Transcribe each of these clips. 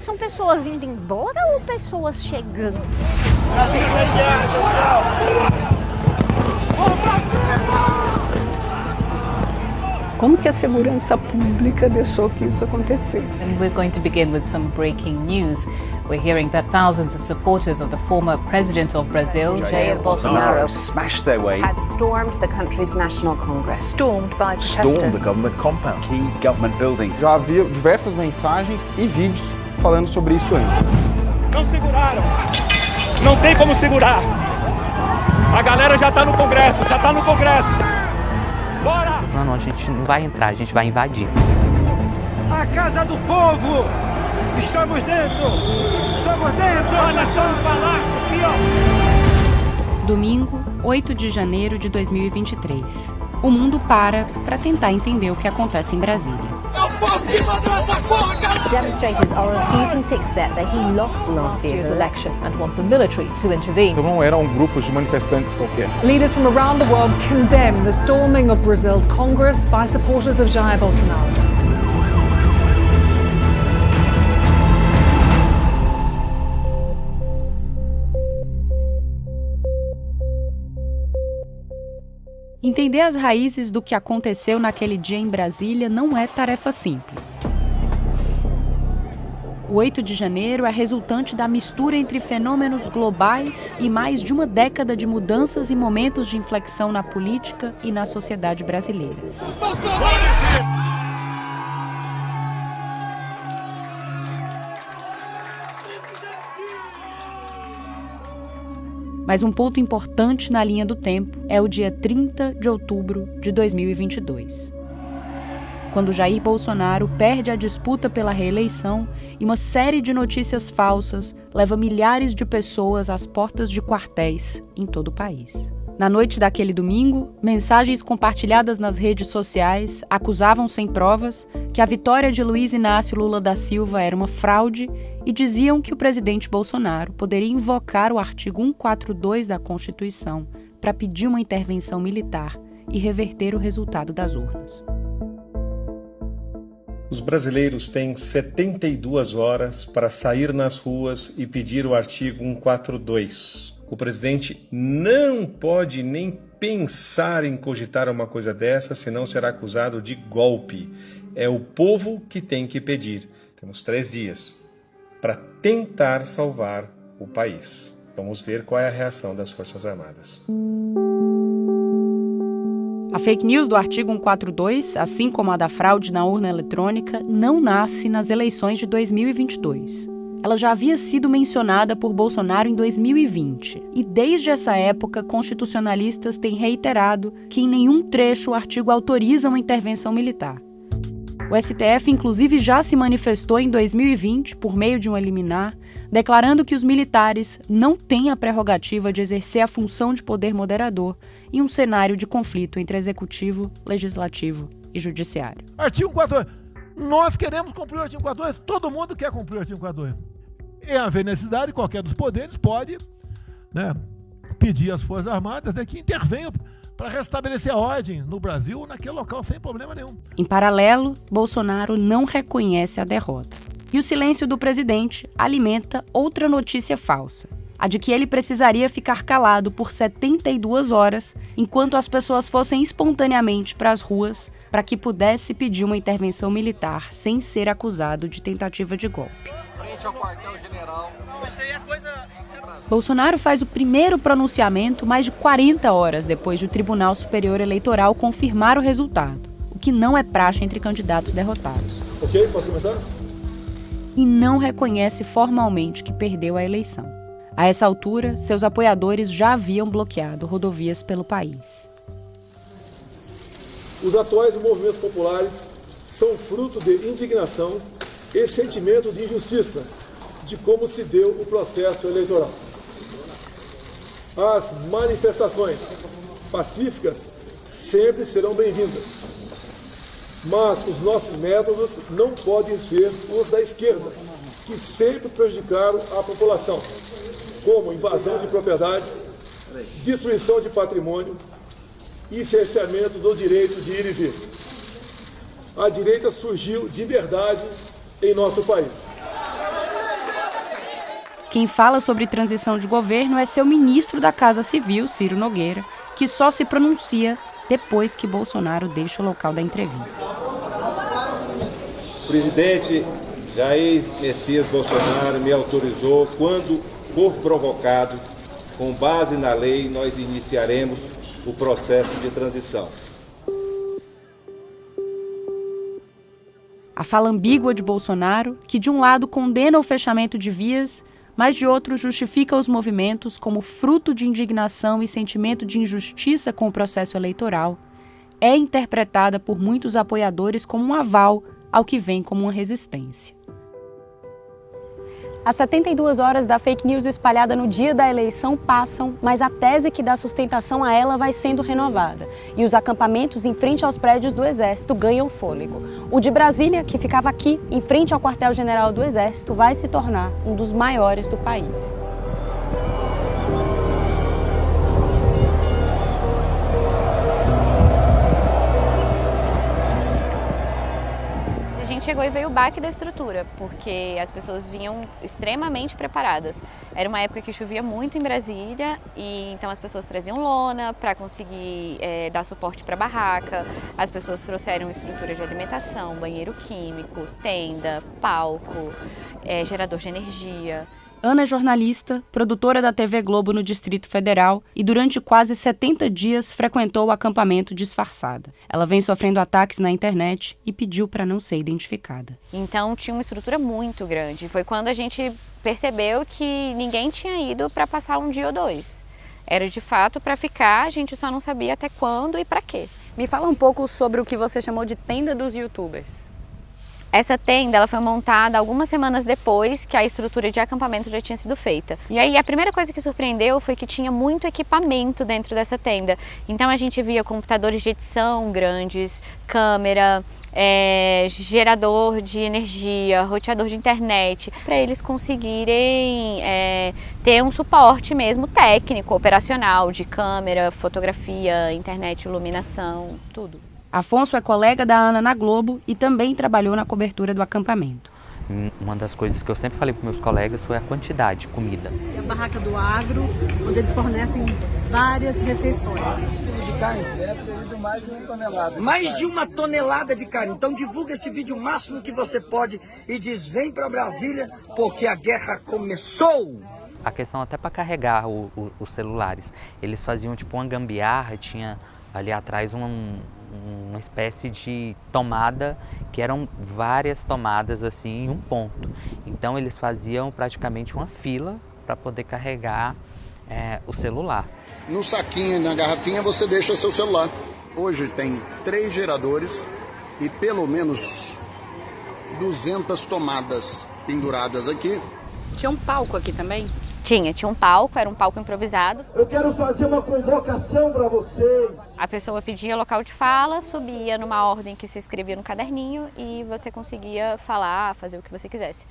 São pessoas indo embora ou pessoas chegando? Como que a segurança pública deixou que isso acontecesse? And we're going to begin with some breaking news. We're hearing that thousands of supporters of the former president of Brazil, Jair Bolsonaro, smashed their way, have stormed the country's National Congress. Stormed by protesters. stormed the government compound, key government buildings. Já havia diversas mensagens e vídeos falando sobre isso antes. Não seguraram. Não tem como segurar. A galera já está no Congresso, Bora! Não, a gente não vai entrar, a gente vai invadir. A casa do povo! Estamos dentro! Olha só o palácio aqui, ó! Domingo, 8 de janeiro de 2023. O mundo para tentar entender o que acontece em Brasília. Demonstrators are refusing to accept that he lost last year's election and want the military to intervene. Então não eram grupos de manifestantes qualquer. Leaders from around the world condemn the storming of Brazil's Congress by supporters of Jair Bolsonaro. Entender as raízes do que aconteceu naquele dia em Brasília não é tarefa simples. O 8 de janeiro é resultante da mistura entre fenômenos globais e mais de uma década de mudanças e momentos de inflexão na política e na sociedade brasileiras. Mas um ponto importante na linha do tempo é o dia 30 de outubro de 2022. Quando Jair Bolsonaro perde a disputa pela reeleição e uma série de notícias falsas leva milhares de pessoas às portas de quartéis em todo o país. Na noite daquele domingo, mensagens compartilhadas nas redes sociais acusavam sem provas que a vitória de Luiz Inácio Lula da Silva era uma fraude e diziam que o presidente Bolsonaro poderia invocar o artigo 142 da Constituição para pedir uma intervenção militar e reverter o resultado das urnas. Os brasileiros têm 72 horas para sair nas ruas e pedir o artigo 142. O presidente não pode nem pensar em cogitar uma coisa dessa, senão será acusado de golpe. É o povo que tem que pedir. Temos 3 dias para tentar salvar o país. Vamos ver qual é a reação das Forças Armadas. A fake news do artigo 142, assim como a da fraude na urna eletrônica, não nasce nas eleições de 2022. Ela já havia sido mencionada por Bolsonaro em 2020. E desde essa época, constitucionalistas têm reiterado que em nenhum trecho o artigo autoriza uma intervenção militar. O STF, inclusive, já se manifestou em 2020, por meio de um liminar, declarando que os militares não têm a prerrogativa de exercer a função de poder moderador em um cenário de conflito entre executivo, legislativo e judiciário. Artigo 142. Nós queremos cumprir o artigo 142. Todo mundo quer cumprir o artigo 142. Em haver necessidade, qualquer dos poderes pode, pedir às Forças Armadas que intervenham para restabelecer a ordem no Brasil, naquele local, sem problema nenhum. Em paralelo, Bolsonaro não reconhece a derrota. E o silêncio do presidente alimenta outra notícia falsa, a de que ele precisaria ficar calado por 72 horas enquanto as pessoas fossem espontaneamente para as ruas para que pudesse pedir uma intervenção militar sem ser acusado de tentativa de golpe. Bolsonaro faz o primeiro pronunciamento mais de 40 horas depois do Tribunal Superior Eleitoral confirmar o resultado, o que não é praxe entre candidatos derrotados. Ok, posso começar? E não reconhece formalmente que perdeu a eleição. A essa altura, seus apoiadores já haviam bloqueado rodovias pelo país. Os atuais movimentos populares são fruto de indignação e sentimento de injustiça de como se deu o processo eleitoral. As manifestações pacíficas sempre serão bem-vindas, mas os nossos métodos não podem ser os da esquerda, que sempre prejudicaram a população, como invasão de propriedades, destruição de patrimônio e cerceamento do direito de ir e vir. A direita surgiu de verdade em nosso país. Quem fala sobre transição de governo é seu ministro da Casa Civil, Ciro Nogueira, que só se pronuncia depois que Bolsonaro deixa o local da entrevista. O presidente Jair Messias Bolsonaro me autorizou, quando for provocado, com base na lei, nós iniciaremos o processo de transição. A fala ambígua de Bolsonaro, que de um lado condena o fechamento de vias, mas de outro justifica os movimentos como fruto de indignação e sentimento de injustiça com o processo eleitoral, é interpretada por muitos apoiadores como um aval ao que vem como uma resistência. As 72 horas da fake news espalhada no dia da eleição passam, mas a tese que dá sustentação a ela vai sendo renovada. E os acampamentos em frente aos prédios do Exército ganham fôlego. O de Brasília, que ficava aqui, em frente ao quartel-general do Exército, vai se tornar um dos maiores do país. A gente chegou e veio o baque da estrutura, porque as pessoas vinham extremamente preparadas. Era uma época que chovia muito em Brasília, e então as pessoas traziam lona para conseguir dar suporte para a barraca. As pessoas trouxeram estrutura de alimentação, banheiro químico, tenda, palco, gerador de energia. Ana é jornalista, produtora da TV Globo no Distrito Federal e durante quase 70 dias frequentou o acampamento disfarçada. Ela vem sofrendo ataques na internet e pediu para não ser identificada. Então tinha uma estrutura muito grande. Foi quando a gente percebeu que ninguém tinha ido para passar um dia ou dois. Era de fato para ficar, a gente só não sabia até quando e para quê. Me fala um pouco sobre o que você chamou de tenda dos youtubers. Essa tenda ela foi montada algumas semanas depois que a estrutura de acampamento já tinha sido feita. E aí a primeira coisa que surpreendeu foi que tinha muito equipamento dentro dessa tenda. Então a gente via computadores de edição grandes, câmera, gerador de energia, roteador de internet, para eles conseguirem ter um suporte mesmo técnico, operacional, de câmera, fotografia, internet, iluminação, tudo. Afonso é colega da Ana na Globo e também trabalhou na cobertura do acampamento. Uma das coisas que eu sempre falei para meus colegas foi a quantidade de comida. É a barraca do agro, onde eles fornecem várias refeições. De carne, mais de 1 tonelada. Mais de 1 tonelada de carne. Então divulga esse vídeo o máximo que você pode e diz: vem para Brasília porque a guerra começou. A questão até para carregar os celulares. Eles faziam tipo uma gambiarra, tinha ali atrás uma espécie de tomada, que eram várias tomadas assim em um ponto. Então eles faziam praticamente uma fila para poder carregar o celular. No saquinho, na garrafinha, você deixa seu celular. Hoje tem 3 geradores e pelo menos 200 tomadas penduradas aqui. Tinha um palco aqui também? Tinha um palco, era um palco improvisado. Eu quero fazer uma convocação para vocês. A pessoa pedia local de fala, subia numa ordem que se escrevia no caderninho e você conseguia falar, fazer o que você quisesse.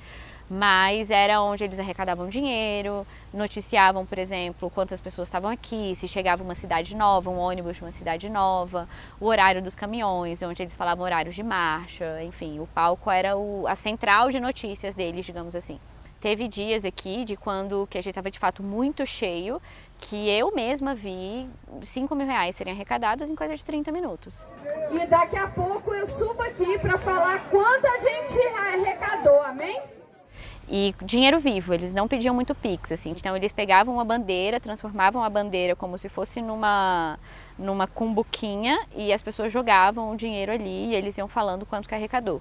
Mas era onde eles arrecadavam dinheiro, noticiavam, por exemplo, quantas pessoas estavam aqui, se chegava uma cidade nova, um ônibus de uma cidade nova, o horário dos caminhões, onde eles falavam horários de marcha, enfim, o palco era a central de notícias deles, digamos assim. Teve dias aqui que a gente estava de fato muito cheio, que eu mesma vi R$5.000 serem arrecadados em coisa de 30 minutos. E daqui a pouco eu subo aqui para falar quanto a gente arrecadou, amém? E dinheiro vivo, eles não pediam muito Pix, assim. Então eles pegavam uma bandeira, transformavam a bandeira como se fosse numa cumbuquinha e as pessoas jogavam o dinheiro ali e eles iam falando quanto que arrecadou.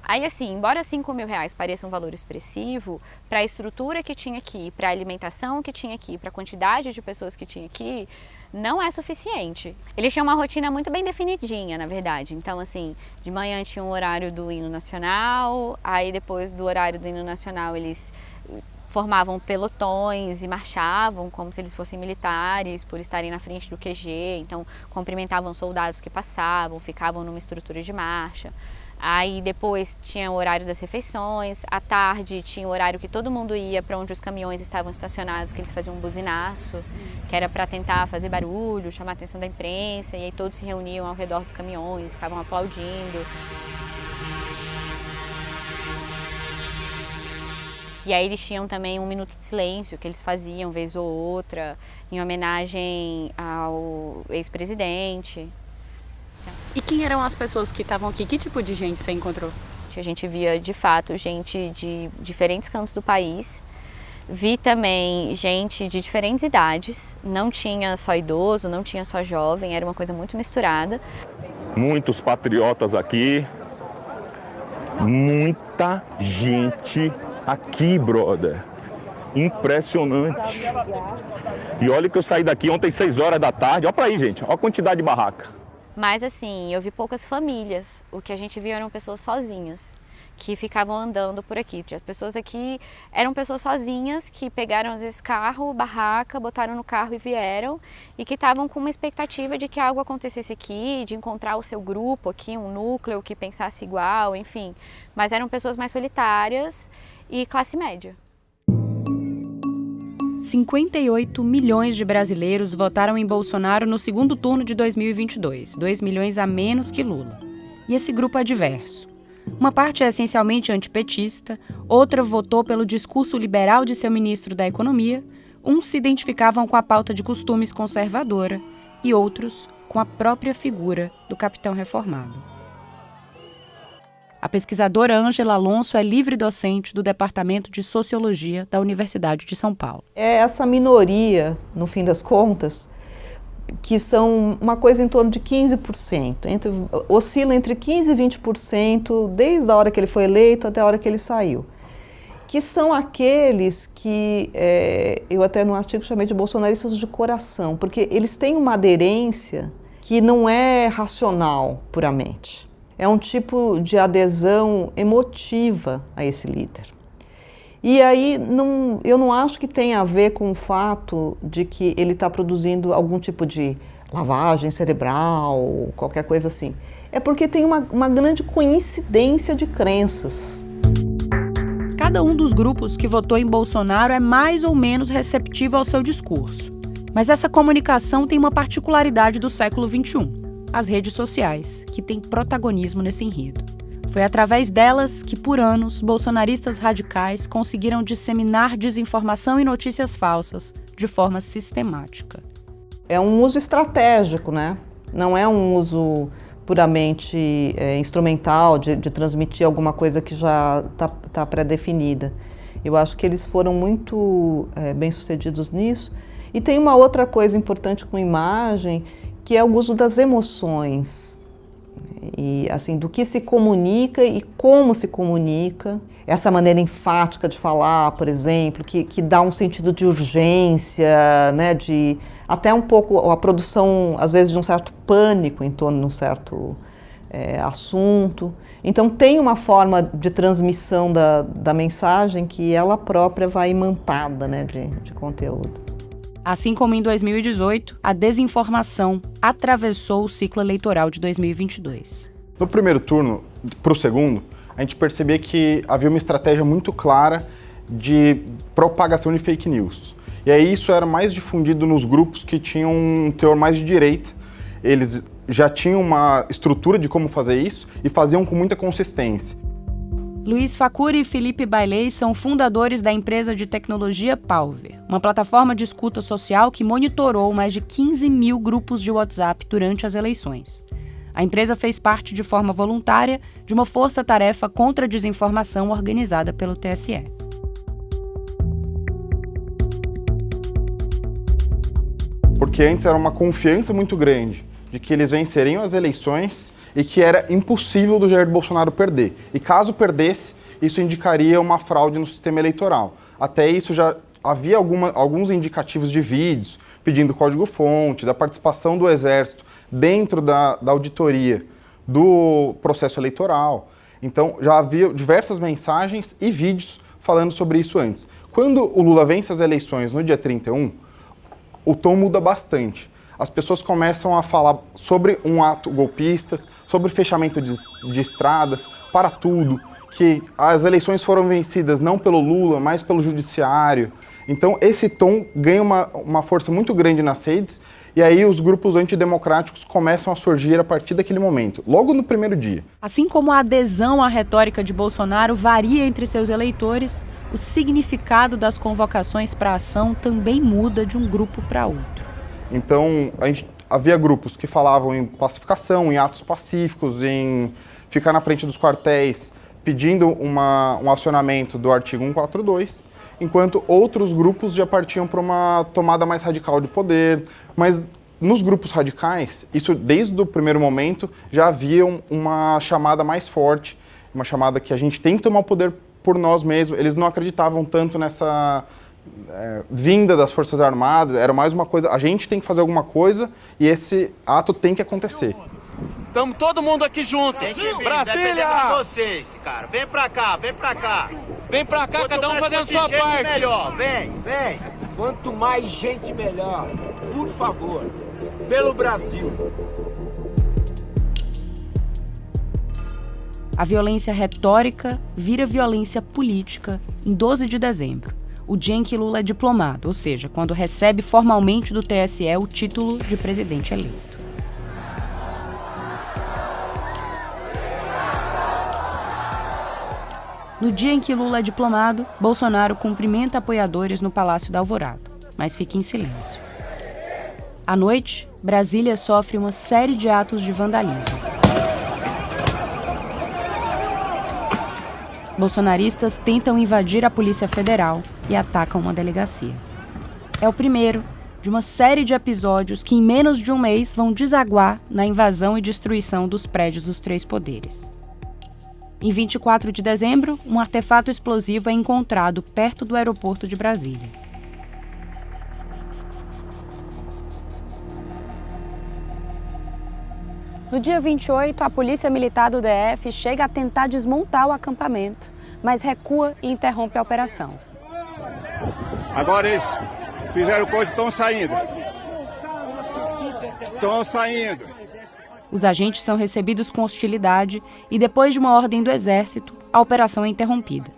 Aí assim, embora R$5.000 pareça um valor expressivo, para a estrutura que tinha aqui, para a alimentação que tinha aqui, para a quantidade de pessoas que tinha aqui, não é suficiente. Eles tinham uma rotina muito bem definidinha, na verdade. Então assim, de manhã tinha um horário do hino nacional, aí depois do horário do hino nacional eles formavam pelotões e marchavam como se eles fossem militares por estarem na frente do QG, então cumprimentavam soldados que passavam, ficavam numa estrutura de marcha. Aí depois tinha o horário das refeições, à tarde tinha o horário que todo mundo ia para onde os caminhões estavam estacionados, que eles faziam um buzinaço, que era para tentar fazer barulho, chamar a atenção da imprensa, e aí todos se reuniam ao redor dos caminhões, ficavam aplaudindo. E aí eles tinham também um minuto de silêncio que eles faziam vez ou outra, em homenagem ao ex-presidente. E quem eram as pessoas que estavam aqui? Que tipo de gente você encontrou? A gente via, de fato, gente de diferentes cantos do país. Vi também gente de diferentes idades. Não tinha só idoso, não tinha só jovem, era uma coisa muito misturada. Muitos patriotas aqui. Muita gente aqui, brother. Impressionante. E olha que eu saí daqui ontem 6 horas da tarde. Olha pra aí, gente. Olha a quantidade de barraca. Mas assim, eu vi poucas famílias. O que a gente viu eram pessoas sozinhas, que ficavam andando por aqui. As pessoas aqui eram pessoas sozinhas que pegaram às vezes carro, barraca, botaram no carro e vieram, e que estavam com uma expectativa de que algo acontecesse aqui, de encontrar o seu grupo aqui, um núcleo que pensasse igual, enfim. Mas eram pessoas mais solitárias e classe média. 58 milhões de brasileiros votaram em Bolsonaro no segundo turno de 2022, 2 milhões a menos que Lula. E esse grupo é diverso. Uma parte é essencialmente antipetista, outra votou pelo discurso liberal de seu ministro da Economia, uns se identificavam com a pauta de costumes conservadora e outros com a própria figura do capitão reformado. A pesquisadora Ângela Alonso é livre-docente do Departamento de Sociologia da Universidade de São Paulo. É essa minoria, no fim das contas, que são uma coisa em torno de 15%, oscila entre 15% e 20% desde a hora que ele foi eleito até a hora que ele saiu. Que são aqueles que, eu até no artigo chamei de bolsonaristas de coração, porque eles têm uma aderência que não é racional puramente. É um tipo de adesão emotiva a esse líder. E aí eu não acho que tenha a ver com o fato de que ele está produzindo algum tipo de lavagem cerebral, qualquer coisa assim. É porque tem uma grande coincidência de crenças. Cada um dos grupos que votou em Bolsonaro é mais ou menos receptivo ao seu discurso. Mas essa comunicação tem uma particularidade do século XXI. As redes sociais, que têm protagonismo nesse enredo. Foi através delas que, por anos, bolsonaristas radicais conseguiram disseminar desinformação e notícias falsas de forma sistemática. É um uso estratégico, né? Não é um uso puramente instrumental de transmitir alguma coisa que já está pré-definida. Eu acho que eles foram muito bem-sucedidos nisso. E tem uma outra coisa importante com imagem, que é o uso das emoções, e assim, do que se comunica e como se comunica. Essa maneira enfática de falar, por exemplo, que dá um sentido de urgência, né, de até um pouco a produção, às vezes, de um certo pânico em torno de um certo assunto. Então tem uma forma de transmissão da mensagem que ela própria vai imantada, né, de conteúdo. Assim como em 2018, a desinformação atravessou o ciclo eleitoral de 2022. No primeiro turno, para o segundo, a gente percebia que havia uma estratégia muito clara de propagação de fake news. E aí isso era mais difundido nos grupos que tinham um teor mais de direita. Eles já tinham uma estrutura de como fazer isso e faziam com muita consistência. Luiz Facuri e Felipe Bailey são fundadores da empresa de tecnologia Palver, uma plataforma de escuta social que monitorou mais de 15 mil grupos de WhatsApp durante as eleições. A empresa fez parte de forma voluntária de uma força-tarefa contra a desinformação organizada pelo TSE. Porque antes era uma confiança muito grande de que eles venceriam as eleições e que era impossível do Jair Bolsonaro perder. E caso perdesse, isso indicaria uma fraude no sistema eleitoral. Até isso já havia alguns indicativos de vídeos pedindo código-fonte, da participação do Exército dentro da auditoria do processo eleitoral. Então já havia diversas mensagens e vídeos falando sobre isso antes. Quando o Lula vence as eleições no dia 31, o tom muda bastante. As pessoas começam a falar sobre um ato golpista, sobre fechamento de estradas, para tudo, que as eleições foram vencidas não pelo Lula, mas pelo judiciário. Então esse tom ganha uma força muito grande nas redes, e aí os grupos antidemocráticos começam a surgir a partir daquele momento, logo no primeiro dia. Assim como a adesão à retórica de Bolsonaro varia entre seus eleitores, o significado das convocações para a ação também muda de um grupo para outro. Então, havia grupos que falavam em pacificação, em atos pacíficos, em ficar na frente dos quartéis pedindo um acionamento do artigo 142, enquanto outros grupos já partiam para uma tomada mais radical de poder. Mas nos grupos radicais, isso desde o primeiro momento já havia uma chamada mais forte, uma chamada que a gente tem que tomar o poder por nós mesmos. Eles não acreditavam tanto nessa vinda das Forças Armadas, era mais uma coisa, a gente tem que fazer alguma coisa e esse ato tem que acontecer. Estamos todo mundo aqui junto. Brasília! Vocês, cara. Vem pra cá, vem pra cá. Vem pra cá, cada um fazendo sua parte. Melhor. Vem. Quanto mais gente, melhor. Por favor, pelo Brasil. A violência retórica vira violência política em 12 de dezembro, o dia em que Lula é diplomado, ou seja, quando recebe formalmente do TSE o título de presidente eleito. No dia em que Lula é diplomado, Bolsonaro cumprimenta apoiadores no Palácio da Alvorada, mas fica em silêncio. À noite, Brasília sofre uma série de atos de vandalismo. Bolsonaristas tentam invadir a Polícia Federal e atacam uma delegacia. É o primeiro de uma série de episódios que, em menos de um mês, vão desaguar na invasão e destruição dos prédios dos três poderes. Em 24 de dezembro, um artefato explosivo é encontrado perto do aeroporto de Brasília. No dia 28, a Polícia Militar do DF chega a tentar desmontar o acampamento, mas recua e interrompe a operação. Agora eles fizeram coisa e estão saindo. Os agentes são recebidos com hostilidade e, depois de uma ordem do Exército, a operação é interrompida.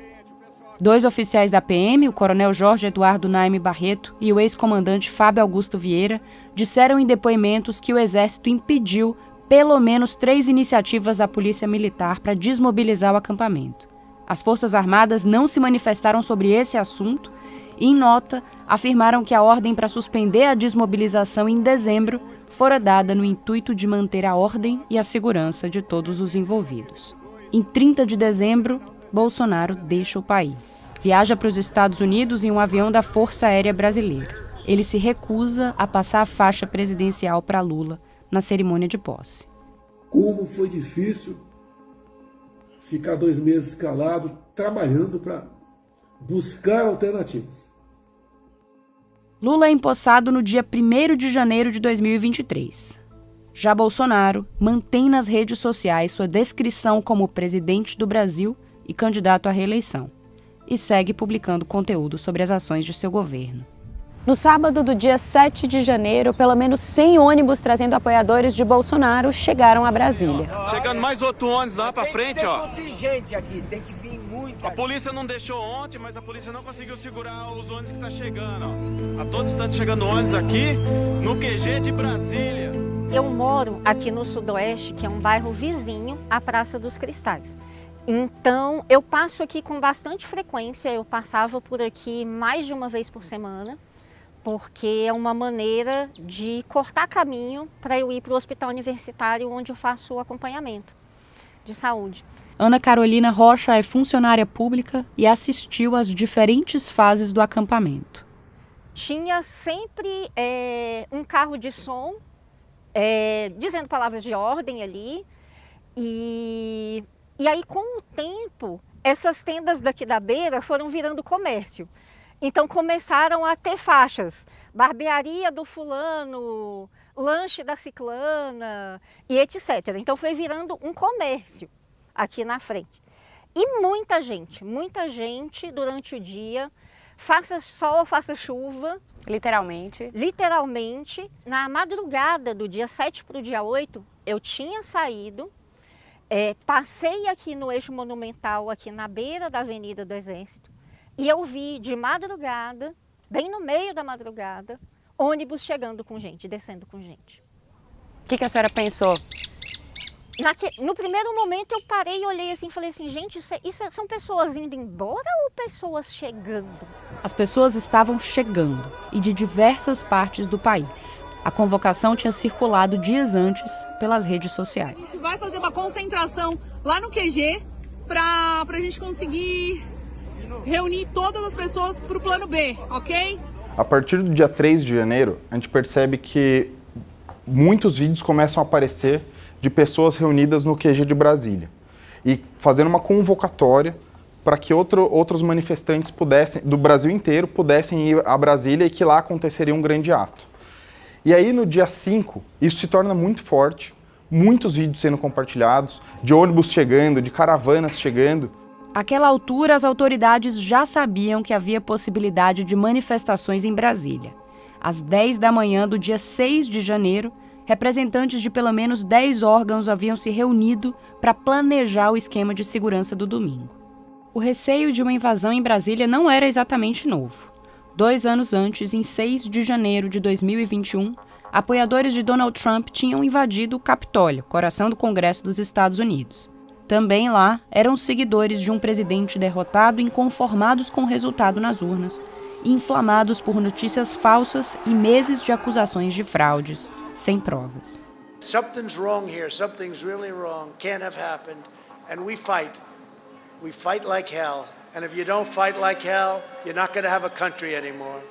2 oficiais da PM, o coronel Jorge Eduardo Naime Barreto e o ex-comandante Fábio Augusto Vieira, disseram em depoimentos que o Exército impediu pelo menos 3 iniciativas da Polícia Militar para desmobilizar o acampamento. As Forças Armadas não se manifestaram sobre esse assunto e, em nota, afirmaram que a ordem para suspender a desmobilização em dezembro fora dada no intuito de manter a ordem e a segurança de todos os envolvidos. Em 30 de dezembro, Bolsonaro deixa o país. Viaja para os Estados Unidos em um avião da Força Aérea Brasileira. Ele se recusa a passar a faixa presidencial para Lula na cerimônia de posse. Como foi difícil ficar 2 meses calado, trabalhando para buscar alternativas. Lula é empossado no dia 1º de janeiro de 2023. Já Bolsonaro mantém nas redes sociais sua descrição como presidente do Brasil e candidato à reeleição, e segue publicando conteúdo sobre as ações de seu governo. No sábado do dia 7 de janeiro, pelo menos 100 ônibus trazendo apoiadores de Bolsonaro chegaram a Brasília. Chegando mais outro ônibus lá pra frente, ó. Tem contingente aqui, tem que vir muita. A polícia não deixou ontem, mas a polícia não conseguiu segurar os ônibus que tá chegando, ó. A todo instante chegando ônibus aqui no QG de Brasília. Eu moro aqui no Sudoeste, que é um bairro vizinho à Praça dos Cristais. Então, eu passo aqui com bastante frequência, eu passava por aqui mais de uma vez por semana, porque é uma maneira de cortar caminho para eu ir para o hospital universitário, onde eu faço o acompanhamento de saúde. Ana Carolina Rocha é funcionária pública e assistiu às diferentes fases do acampamento. Tinha sempre um carro de som, dizendo palavras de ordem ali, e aí com o tempo, essas tendas daqui da beira foram virando comércio. Então começaram a ter faixas, barbearia do fulano, lanche da ciclana e etc. Então foi virando um comércio aqui na frente. E muita gente durante o dia, faça sol, faça chuva. Literalmente. Literalmente. Na madrugada do dia 7 para o dia 8, eu tinha saído, passei aqui no eixo monumental, aqui na beira da Avenida do Exército, e eu vi de madrugada, bem no meio da madrugada, ônibus chegando com gente, descendo com gente. O que a senhora pensou? No primeiro momento eu parei e olhei assim e falei assim, gente, são pessoas indo embora ou pessoas chegando? As pessoas estavam chegando e de diversas partes do país. A convocação tinha circulado dias antes pelas redes sociais. A gente vai fazer uma concentração lá no QG para a gente conseguir reunir todas as pessoas para o plano B, ok? A partir do dia 3 de janeiro, a gente percebe que muitos vídeos começam a aparecer de pessoas reunidas no QG de Brasília e fazendo uma convocatória para que outros manifestantes do Brasil inteiro pudessem ir a Brasília e que lá aconteceria um grande ato. E aí no dia 5, isso se torna muito forte, muitos vídeos sendo compartilhados, de ônibus chegando, de caravanas chegando. Àquela altura, as autoridades já sabiam que havia possibilidade de manifestações em Brasília. Às 10 da manhã do dia 6 de janeiro, representantes de pelo menos 10 órgãos haviam se reunido para planejar o esquema de segurança do domingo. O receio de uma invasão em Brasília não era exatamente novo. 2 anos antes, em 6 de janeiro de 2021, apoiadores de Donald Trump tinham invadido o Capitólio, coração do Congresso dos Estados Unidos. Também lá eram seguidores de um presidente derrotado, inconformados com o resultado nas urnas, e inflamados por notícias falsas e meses de acusações de fraudes, sem provas. Something's wrong here, something's really wrong, can't have happened, and we fight. We fight like hell, and if you don't fight like hell, you're not going to have a country anymore.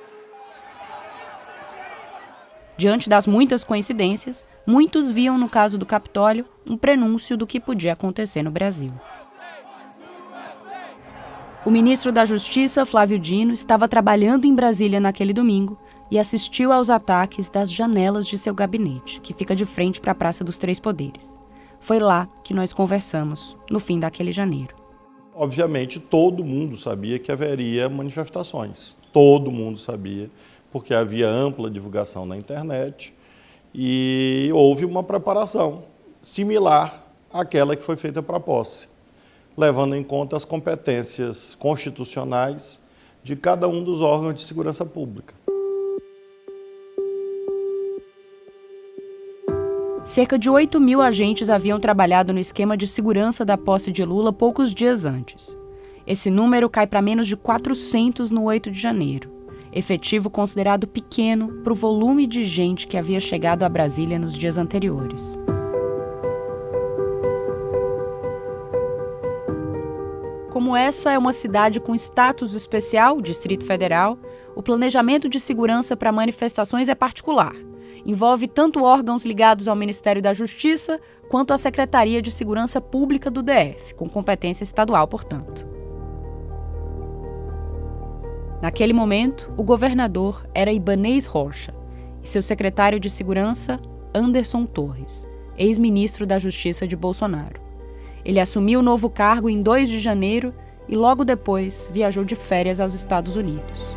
Diante das muitas coincidências, muitos viam no caso do Capitólio um prenúncio do que podia acontecer no Brasil. O ministro da Justiça, Flávio Dino, estava trabalhando em Brasília naquele domingo e assistiu aos ataques das janelas de seu gabinete, que fica de frente para a Praça dos Três Poderes. Foi lá que nós conversamos, no fim daquele janeiro. Obviamente, todo mundo sabia que haveria manifestações. Todo mundo sabia, porque havia ampla divulgação na internet e houve uma preparação similar àquela que foi feita para a posse, levando em conta as competências constitucionais de cada um dos órgãos de segurança pública. Cerca de 8.000 agentes haviam trabalhado no esquema de segurança da posse de Lula poucos dias antes. Esse número cai para menos de 400 no 8 de janeiro, efetivo considerado pequeno para o volume de gente que havia chegado a Brasília nos dias anteriores. Como essa é uma cidade com status especial, Distrito Federal, o planejamento de segurança para manifestações é particular. Envolve tanto órgãos ligados ao Ministério da Justiça quanto a Secretaria de Segurança Pública do DF, com competência estadual, portanto. Naquele momento, o governador era Ibanez Rocha e seu secretário de Segurança, Anderson Torres, ex-ministro da Justiça de Bolsonaro. Ele assumiu o novo cargo em 2 de janeiro e logo depois viajou de férias aos Estados Unidos.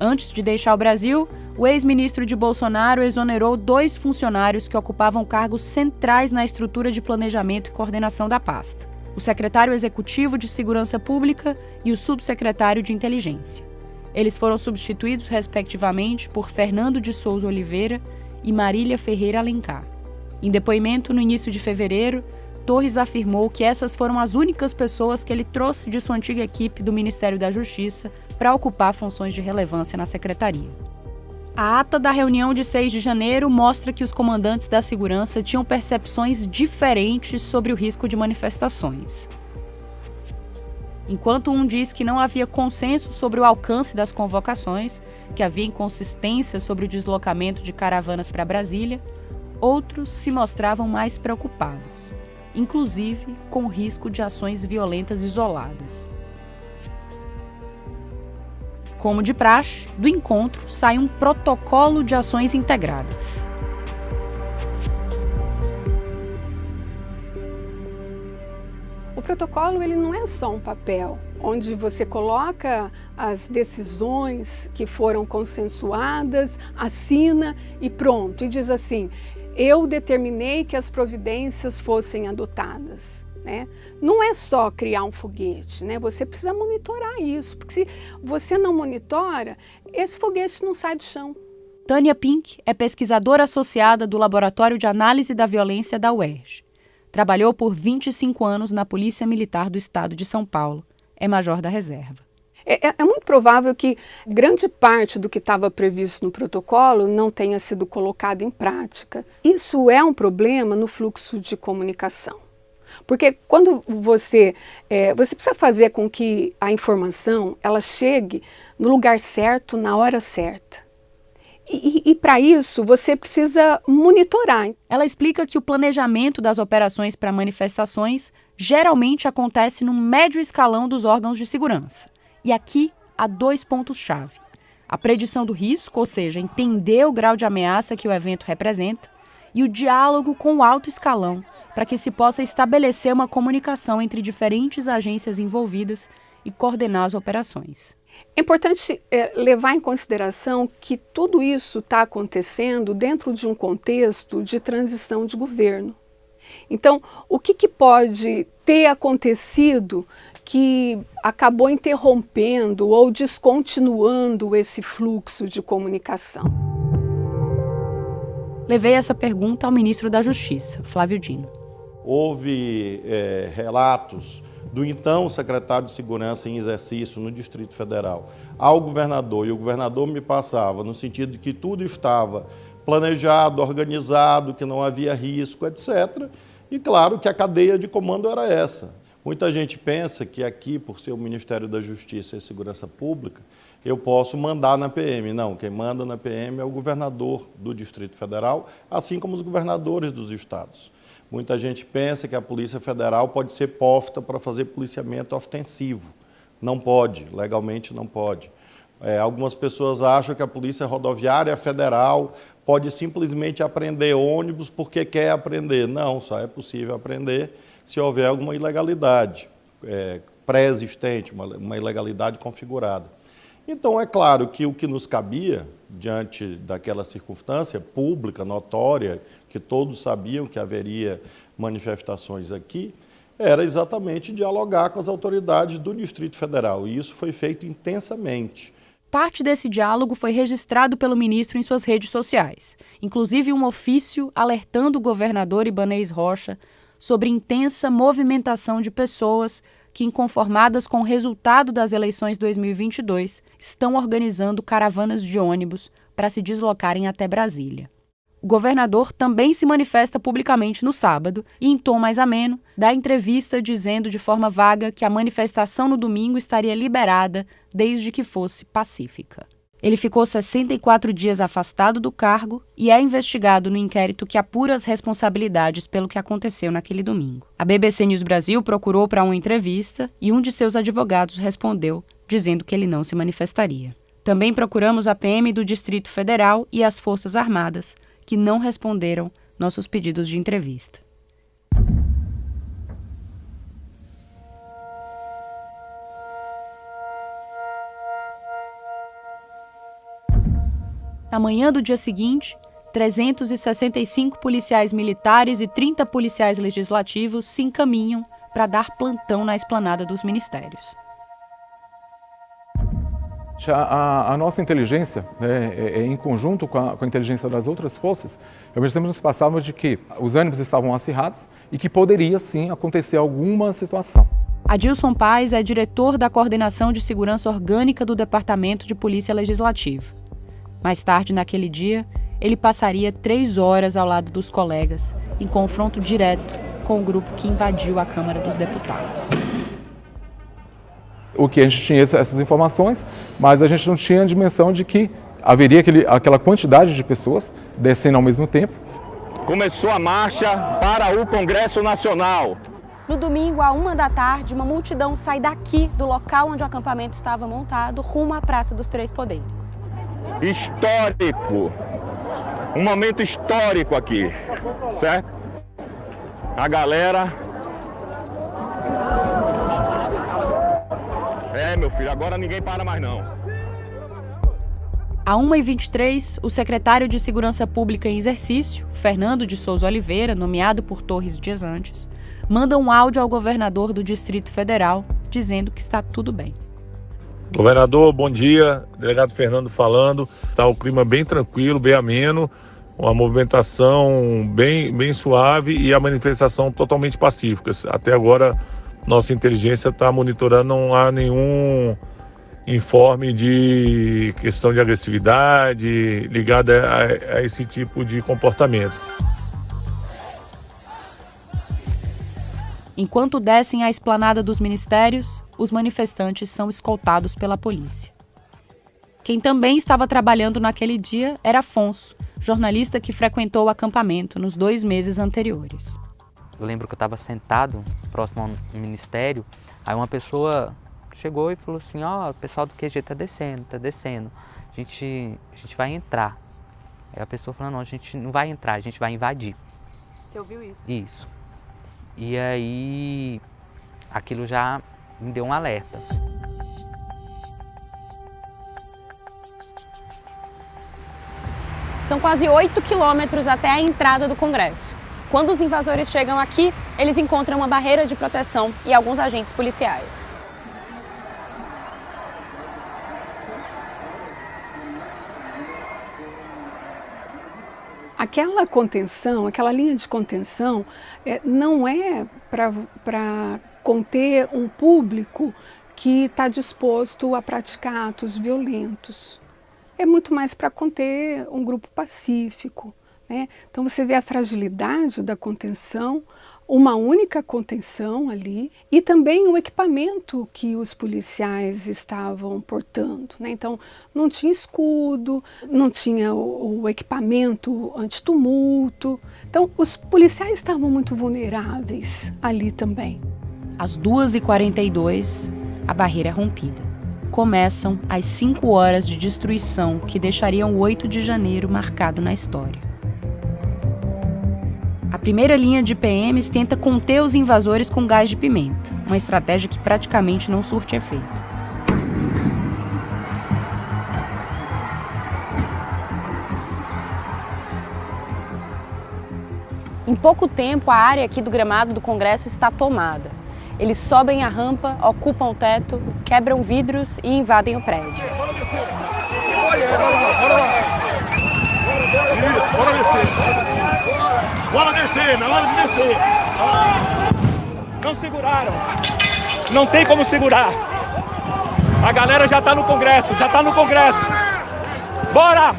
Antes de deixar o Brasil, o ex-ministro de Bolsonaro exonerou 2 funcionários que ocupavam cargos centrais na estrutura de planejamento e coordenação da pasta: o secretário executivo de Segurança Pública e o subsecretário de Inteligência. Eles foram substituídos, respectivamente, por Fernando de Souza Oliveira e Marília Ferreira Alencar. Em depoimento no início de fevereiro, Torres afirmou que essas foram as únicas pessoas que ele trouxe de sua antiga equipe do Ministério da Justiça para ocupar funções de relevância na secretaria. A ata da reunião de 6 de janeiro mostra que os comandantes da segurança tinham percepções diferentes sobre o risco de manifestações. Enquanto um diz que não havia consenso sobre o alcance das convocações, que havia inconsistência sobre o deslocamento de caravanas para Brasília, outros se mostravam mais preocupados, inclusive com o risco de ações violentas isoladas. Como de praxe, do encontro sai um protocolo de ações integradas. O protocolo ele não é só um papel, onde você coloca as decisões que foram consensuadas, assina e pronto, e diz assim: eu determinei que as providências fossem adotadas. Né? Não é só criar um foguete, né? Você precisa monitorar isso, porque se você não monitora, esse foguete não sai do chão. Tânia Pink é pesquisadora associada do Laboratório de Análise da Violência da UERJ. Trabalhou por 25 anos na Polícia Militar do Estado de São Paulo. É major da reserva. É muito provável que grande parte do que estava previsto no protocolo não tenha sido colocado em prática. Isso é um problema no fluxo de comunicação. Porque quando você precisa fazer com que a informação ela chegue no lugar certo, na hora certa. E para isso, você precisa monitorar. Ela explica que o planejamento das operações para manifestações geralmente acontece no médio escalão dos órgãos de segurança. E aqui há 2 pontos-chave. A predição do risco, ou seja, entender o grau de ameaça que o evento representa, e o diálogo com o alto escalão, para que se possa estabelecer uma comunicação entre diferentes agências envolvidas e coordenar as operações. É importante levar em consideração que tudo isso está acontecendo dentro de um contexto de transição de governo. Então, o que pode ter acontecido que acabou interrompendo ou descontinuando esse fluxo de comunicação? Levei essa pergunta ao ministro da Justiça, Flávio Dino. Houve relatos do então secretário de Segurança em exercício no Distrito Federal ao governador, e o governador me passava no sentido de que tudo estava planejado, organizado, que não havia risco, etc. E claro que a cadeia de comando era essa. Muita gente pensa que aqui, por ser o Ministério da Justiça e Segurança Pública, eu posso mandar na PM. Não, quem manda na PM é o governador do Distrito Federal, assim como os governadores dos estados. Muita gente pensa que a Polícia Federal pode ser posta para fazer policiamento ostensivo. Não pode, legalmente não pode. Algumas pessoas acham que a Polícia Rodoviária Federal pode simplesmente apreender ônibus porque quer apreender. Não, só é possível apreender se houver alguma ilegalidade pré-existente, uma ilegalidade configurada. Então, é claro que o que nos cabia, diante daquela circunstância pública, notória, que todos sabiam que haveria manifestações aqui, era exatamente dialogar com as autoridades do Distrito Federal, e isso foi feito intensamente. Parte desse diálogo foi registrado pelo ministro em suas redes sociais, inclusive um ofício alertando o governador Ibanez Rocha sobre intensa movimentação de pessoas que, inconformadas com o resultado das eleições 2022, estão organizando caravanas de ônibus para se deslocarem até Brasília. O governador também se manifesta publicamente no sábado e, em tom mais ameno, dá entrevista dizendo de forma vaga que a manifestação no domingo estaria liberada desde que fosse pacífica. Ele ficou 64 dias afastado do cargo e é investigado no inquérito que apura as responsabilidades pelo que aconteceu naquele domingo. A BBC News Brasil procurou para uma entrevista e um de seus advogados respondeu, dizendo que ele não se manifestaria. Também procuramos a PM do Distrito Federal e as Forças Armadas, que não responderam nossos pedidos de entrevista. Na manhã do dia seguinte, 365 policiais militares e 30 policiais legislativos se encaminham para dar plantão na esplanada dos ministérios. A nossa inteligência, em conjunto com a inteligência das outras forças, ao mesmo tempo nos passava de que os ânimos estavam acirrados e que poderia sim acontecer alguma situação. Adilson Paes é diretor da Coordenação de Segurança Orgânica do Departamento de Polícia Legislativa. Mais tarde, naquele dia, ele passaria 3 horas ao lado dos colegas, em confronto direto com o grupo que invadiu a Câmara dos Deputados. O que a gente tinha essas informações, mas a gente não tinha a dimensão de que haveria aquela quantidade de pessoas descendo ao mesmo tempo. Começou a marcha para o Congresso Nacional. No domingo, à 1 da tarde, uma multidão sai daqui, do local onde o acampamento estava montado, rumo à Praça dos Três Poderes. Histórico, um momento histórico aqui, certo? A galera... meu filho, agora ninguém para mais não. À 1h23, o secretário de Segurança Pública em exercício, Fernando de Souza Oliveira, nomeado por Torres dias antes, manda um áudio ao governador do Distrito Federal dizendo que está tudo bem. Governador, bom dia. Delegado Fernando falando. Está o clima bem tranquilo, bem ameno, uma movimentação bem suave e a manifestação totalmente pacífica. Até agora, nossa inteligência está monitorando, não há nenhum informe de questão de agressividade ligada a esse tipo de comportamento. Enquanto descem à esplanada dos ministérios, os manifestantes são escoltados pela polícia. Quem também estava trabalhando naquele dia era Afonso, jornalista que frequentou o acampamento nos 2 meses anteriores. Eu lembro que eu estava sentado próximo ao ministério, aí uma pessoa chegou e falou assim, ó, o pessoal do QG tá descendo, a gente vai entrar. Aí a pessoa falou, não, a gente não vai entrar, a gente vai invadir. Você ouviu isso? Isso. E aí, aquilo já me deu um alerta. São quase 8 quilômetros até a entrada do Congresso. Quando os invasores chegam aqui, eles encontram uma barreira de proteção e alguns agentes policiais. Aquela contenção, aquela linha de contenção, não é para conter um público que está disposto a praticar atos violentos. É muito mais para conter um grupo pacífico, né? Então você vê a fragilidade da contenção, uma única contenção ali e também o equipamento que os policiais estavam portando, né? Então não tinha escudo, não tinha o equipamento antitumulto. Então os policiais estavam muito vulneráveis ali também. Às 2h42, a barreira é rompida. Começam as 5 horas de destruição que deixariam o 8 de janeiro marcado na história. A primeira linha de PMs tenta conter os invasores com gás de pimenta, uma estratégia que praticamente não surte efeito. Em pouco tempo, a área aqui do gramado do Congresso está tomada. Eles sobem a rampa, ocupam o teto, quebram vidros e invadem o prédio. Bora descer, na hora de descer. Não seguraram. Não tem como segurar. A galera já tá no Congresso, Bora!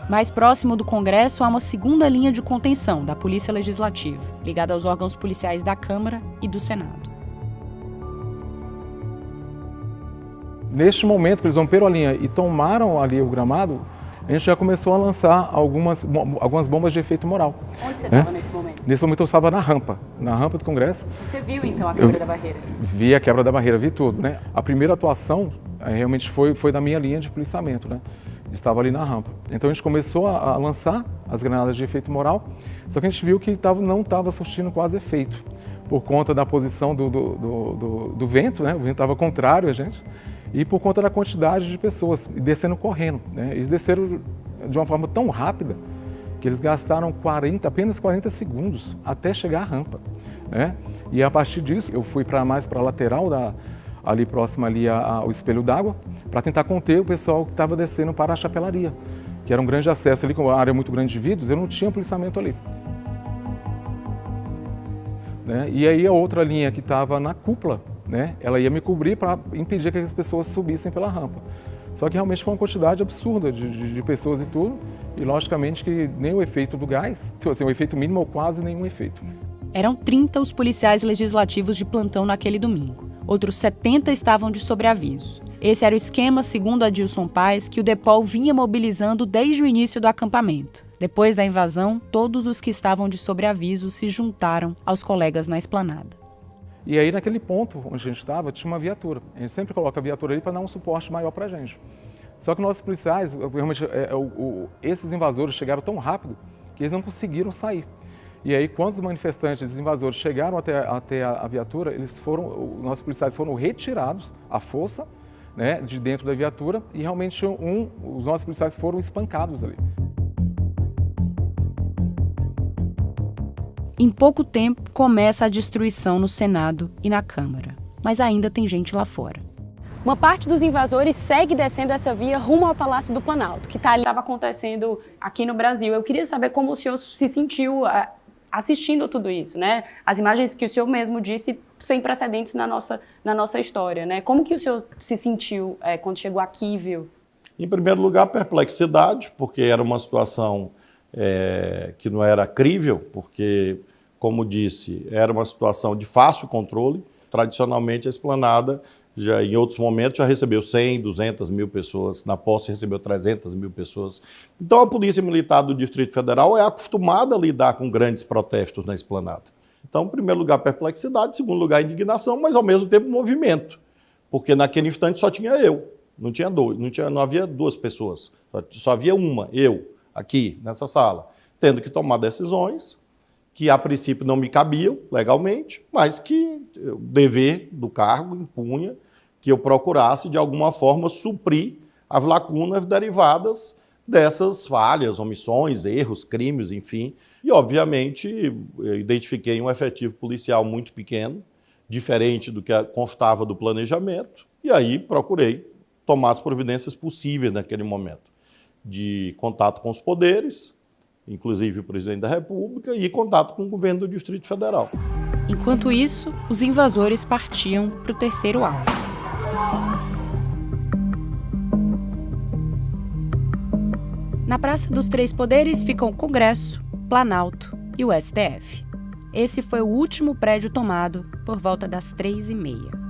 Mais próximo do Congresso há uma segunda linha de contenção da Polícia Legislativa, ligada aos órgãos policiais da Câmara e do Senado. Neste momento que eles romperam a linha e tomaram ali o gramado, a gente já começou a lançar algumas bombas de efeito moral. Onde você estava nesse momento? Nesse momento eu estava na rampa do Congresso. Você viu então a quebra da barreira? Vi a quebra da barreira, vi tudo, né? A primeira atuação realmente foi da minha linha de policiamento, né? Estava ali na rampa. Então a gente começou a lançar as granadas de efeito moral, só que a gente viu que não estava surtindo quase efeito, por conta da posição do vento, né? O vento estava contrário a gente, e por conta da quantidade de pessoas descendo correndo, né? Eles desceram de uma forma tão rápida que eles gastaram apenas 40 segundos até chegar à rampa, né? E a partir disso eu fui mais para a lateral ali próximo ali ao espelho d'água, para tentar conter o pessoal que estava descendo para a chapelaria, que era um grande acesso ali, com uma área muito grande de vidros, eu não tinha policiamento ali. Né? E aí a outra linha que estava na cúpula, né? Ela ia me cobrir para impedir que as pessoas subissem pela rampa. Só que realmente foi uma quantidade absurda de pessoas e tudo, e logicamente que nem o efeito do gás, então, assim, o efeito mínimo ou quase nenhum efeito. Eram 30 os policiais legislativos de plantão naquele domingo. Outros 70 estavam de sobreaviso. Esse era o esquema, segundo Adilson Paes, que o DEPOL vinha mobilizando desde o início do acampamento. Depois da invasão, todos os que estavam de sobreaviso se juntaram aos colegas na esplanada. E aí, naquele ponto onde a gente estava, tinha uma viatura. A gente sempre coloca a viatura ali para dar um suporte maior para a gente. Só que nossos policiais, realmente, esses invasores chegaram tão rápido que eles não conseguiram sair. E aí, quando os manifestantes, os invasores, chegaram até a viatura, nossos policiais foram retirados à força, né, de dentro da viatura, e realmente os nossos policiais foram espancados ali. Em pouco tempo, começa a destruição no Senado e na Câmara. Mas ainda tem gente lá fora. Uma parte dos invasores segue descendo essa via rumo ao Palácio do Planalto, que está ali. Estava acontecendo aqui no Brasil. Eu queria saber como o senhor se sentiu assistindo tudo isso, né? As imagens que o senhor mesmo disse, sem precedentes na nossa história, né? Como que o senhor se sentiu quando chegou aqui e viu? Em primeiro lugar, perplexidade, porque era uma situação que não era crível, porque, como disse, era uma situação de fácil controle. Tradicionalmente, a Esplanada, já em outros momentos, já recebeu 100, 200 mil pessoas. Na posse, recebeu 300 mil pessoas. Então, a Polícia Militar do Distrito Federal é acostumada a lidar com grandes protestos na Esplanada. Então, em primeiro lugar, perplexidade. Em segundo lugar, indignação, mas, ao mesmo tempo, movimento. Porque, naquele instante, só tinha eu. Não tinha dois, não havia duas pessoas. Só havia uma, eu, aqui, nessa sala, tendo que tomar decisões que a princípio não me cabiam legalmente, mas que o dever do cargo impunha que eu procurasse, de alguma forma, suprir as lacunas derivadas dessas falhas, omissões, erros, crimes, enfim. E, obviamente, eu identifiquei um efetivo policial muito pequeno, diferente do que constava do planejamento, e aí procurei tomar as providências possíveis naquele momento, de contato com os poderes, inclusive o presidente da República, e contato com o governo do Distrito Federal. Enquanto isso, os invasores partiam para o terceiro alvo. Na Praça dos Três Poderes ficam o Congresso, Planalto e o STF. Esse foi o último prédio tomado por volta das 3h30.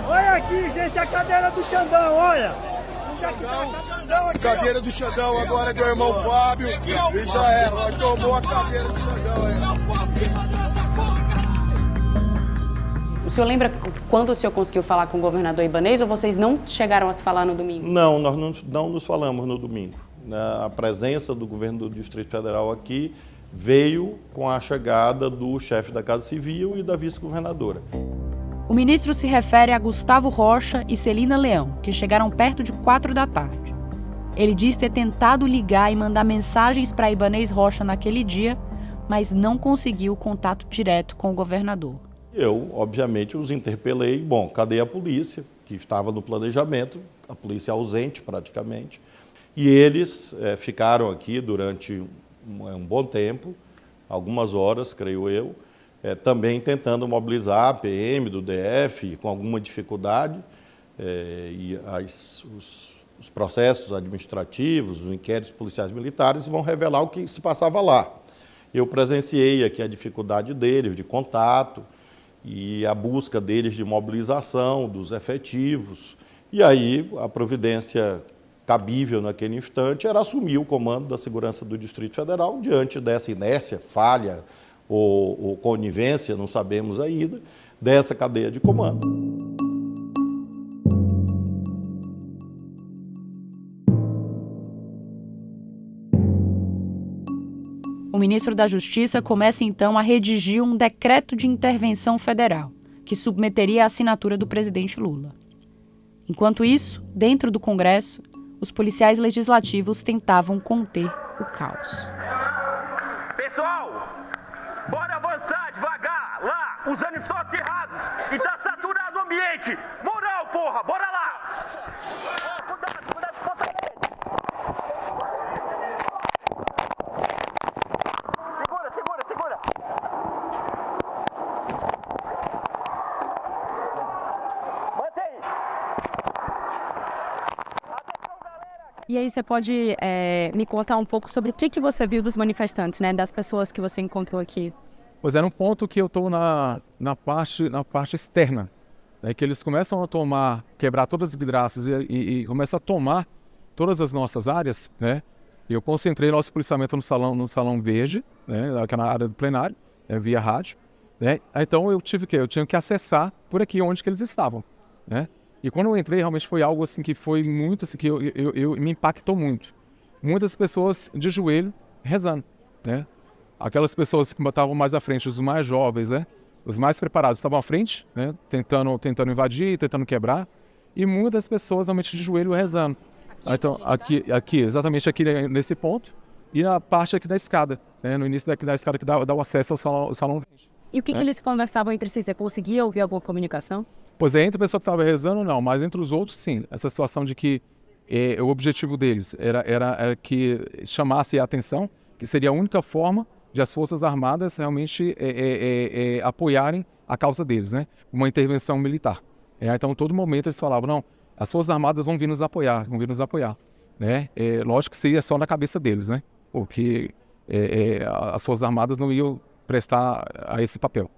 Olha aqui, gente, a cadeira do Xandão, olha. Cadeira do Xandão agora é do irmão Fábio e já era, nós tomou a cadeira do Xandão aí. O senhor lembra quando o senhor conseguiu falar com o governador Ibanez ou vocês não chegaram a se falar no domingo? Não, nós não nos falamos no domingo. A presença do governo do Distrito Federal aqui veio com a chegada do chefe da Casa Civil e da vice-governadora. O ministro se refere a Gustavo Rocha e Celina Leão, que chegaram perto de 4h. Ele diz ter tentado ligar e mandar mensagens para Ibanez Rocha naquele dia, mas não conseguiu contato direto com o governador. Eu, obviamente, os interpelei. Bom, cadê a polícia, que estava no planejamento, a polícia ausente praticamente. E eles ficaram aqui durante um bom tempo, algumas horas, creio eu, também tentando mobilizar a PM do DF com alguma dificuldade, e os processos administrativos, os inquéritos policiais militares vão revelar o que se passava lá. Eu presenciei aqui a dificuldade deles de contato e a busca deles de mobilização dos efetivos. E aí a providência cabível naquele instante era assumir o comando da segurança do Distrito Federal diante dessa inércia, falha, ou conivência, não sabemos ainda, dessa cadeia de comando. O ministro da Justiça começa então a redigir um decreto de intervenção federal, que submeteria à assinatura do presidente Lula. Enquanto isso, dentro do Congresso, os policiais legislativos tentavam conter o caos. Bora avançar devagar, lá, os ânimos estão acirrados e tá saturado o ambiente. Moral, porra, bora lá. Cuidado, contra ele. Segura. Mantém. E aí você pode me contar um pouco sobre o que você viu dos manifestantes, né, das pessoas que você encontrou aqui? Pois é, no ponto que eu estou na parte externa, né, que eles começam a quebrar todas as vidraças e começam a tomar todas as nossas áreas, né? E eu concentrei nosso policiamento no salão verde, né, que é na área do plenário, via rádio, né? Então eu tinha que acessar por aqui onde que eles estavam, né? E quando eu entrei, realmente foi algo assim que foi muito, assim, que me impactou muito. Muitas pessoas de joelho rezando, né? Aquelas pessoas que estavam mais à frente, os mais jovens, né? Os mais preparados estavam à frente, né? Tentando invadir, tentando quebrar. E muitas pessoas realmente de joelho rezando. Então, aqui, exatamente aqui nesse ponto. E na parte aqui da escada, né? No início da escada que dá o acesso ao salão. E o que eles conversavam entre si? Você conseguia ouvir alguma comunicação? Pois é, entre a pessoa que estava rezando, não. Mas entre os outros, sim. Essa situação de que o objetivo deles era que chamasse a atenção, que seria a única forma de as Forças Armadas realmente apoiarem a causa deles, né? Uma intervenção militar. Então, todo momento eles falavam, não, as Forças Armadas vão vir nos apoiar, né? Lógico que seria só na cabeça deles, né? Porque as Forças Armadas não iam prestar a esse papel.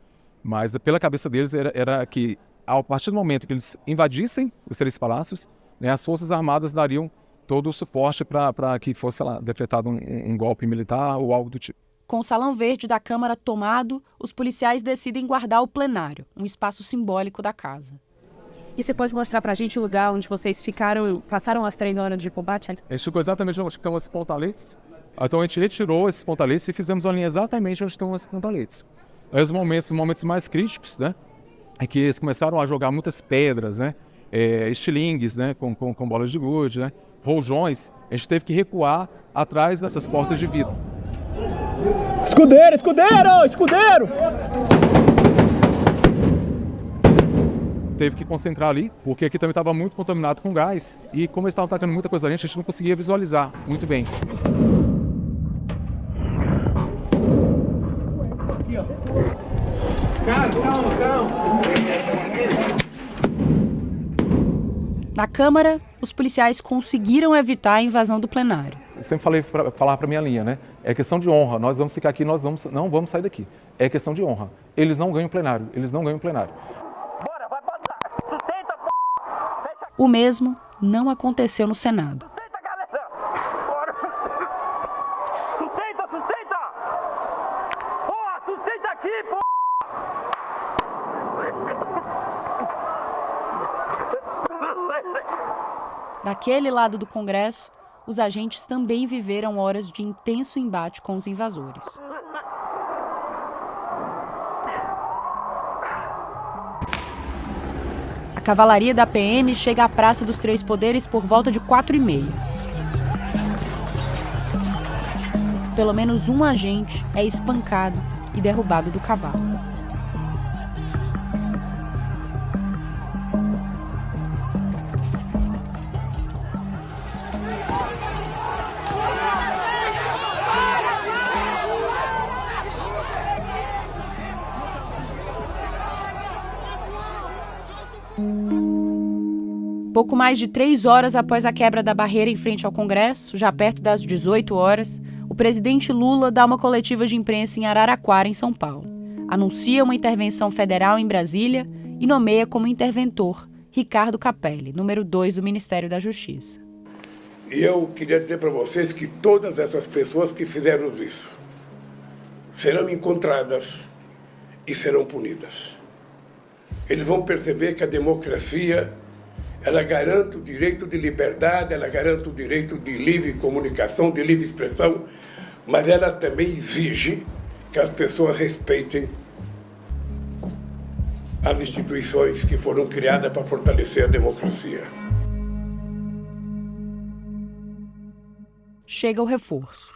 Mas pela cabeça deles era que, a partir do momento que eles invadissem os 3 palácios, né, as Forças Armadas dariam todo o suporte para que fosse, sei lá, decretado um golpe militar ou algo do tipo. Com o Salão Verde da Câmara tomado, os policiais decidem guardar o plenário, um espaço simbólico da casa. E você pode mostrar pra gente o lugar onde vocês passaram as 3 horas de combate? A gente ficou exatamente onde estão esses pontaletes. Então a gente retirou esses pontaletes e fizemos uma linha exatamente onde estão esses pontaletes. Aí os momentos mais críticos, né, é que eles começaram a jogar muitas pedras, né, estilingues, né, com bolas de gude, né, rojões. A gente teve que recuar atrás dessas portas de vidro. Escudeiro, escudeiro, escudeiro! Teve que concentrar ali, porque aqui também estava muito contaminado com gás. E como eles estavam atacando muita coisa ali, a gente não conseguia visualizar muito bem. Calma. Na Câmara, os policiais conseguiram evitar a invasão do plenário. Eu sempre falar para minha linha, né? É questão de honra. Nós vamos ficar aqui, não vamos sair daqui. É questão de honra. Eles não ganham plenário. O mesmo não aconteceu no Senado. Sustenta! Porra, sustenta aqui, porra! Daquele lado do Congresso, os agentes também viveram horas de intenso embate com os invasores. A cavalaria da PM chega à Praça dos Três Poderes por volta de 4h30. Pelo menos um agente é espancado e derrubado do cavalo. Pouco mais de 3 horas após a quebra da barreira em frente ao Congresso, já perto das 18 horas, o presidente Lula dá uma coletiva de imprensa em Araraquara, em São Paulo. Anuncia uma intervenção federal em Brasília e nomeia como interventor Ricardo Capelli, número 2 do Ministério da Justiça. E eu queria dizer para vocês que todas essas pessoas que fizeram isso serão encontradas e serão punidas. Eles vão perceber que a democracia, ela garante o direito de liberdade, ela garante o direito de livre comunicação, de livre expressão, mas ela também exige que as pessoas respeitem as instituições que foram criadas para fortalecer a democracia. Chega o reforço.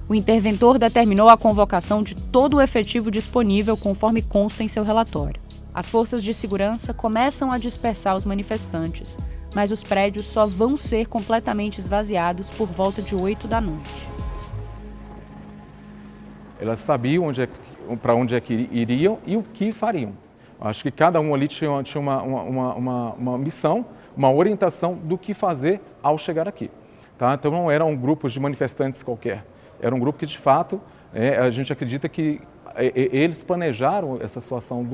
O interventor determinou a convocação de todo o efetivo disponível, conforme consta em seu relatório. As forças de segurança começam a dispersar os manifestantes, mas os prédios só vão ser completamente esvaziados por volta de 8 da noite. Elas sabiam para onde é que iriam e o que fariam. Acho que cada um ali tinha uma missão, uma orientação do que fazer ao chegar aqui. Tá? Então não eram grupos de manifestantes qualquer. Era um grupo que, de fato, a gente acredita que eles planejaram essa situação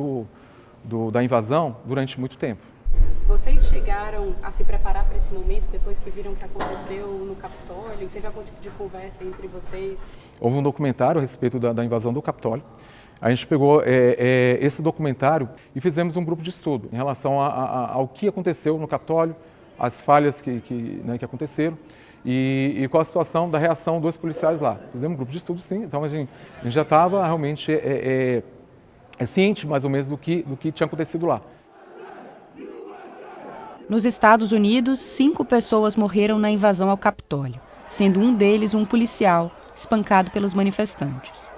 da invasão durante muito tempo. Vocês chegaram a se preparar para esse momento depois que viram o que aconteceu no Capitólio? Teve algum tipo de conversa entre vocês? Houve um documentário a respeito da invasão do Capitólio. a gente pegou esse documentário e fizemos um grupo de estudo em relação ao que aconteceu no Capitólio, as falhas que aconteceram e qual a situação da reação dos policiais lá. Fizemos um grupo de estudo, sim, então a gente já estava realmente ciente mais ou menos do que tinha acontecido lá. Nos Estados Unidos, 5 pessoas morreram na invasão ao Capitólio, sendo um deles um policial espancado pelos manifestantes.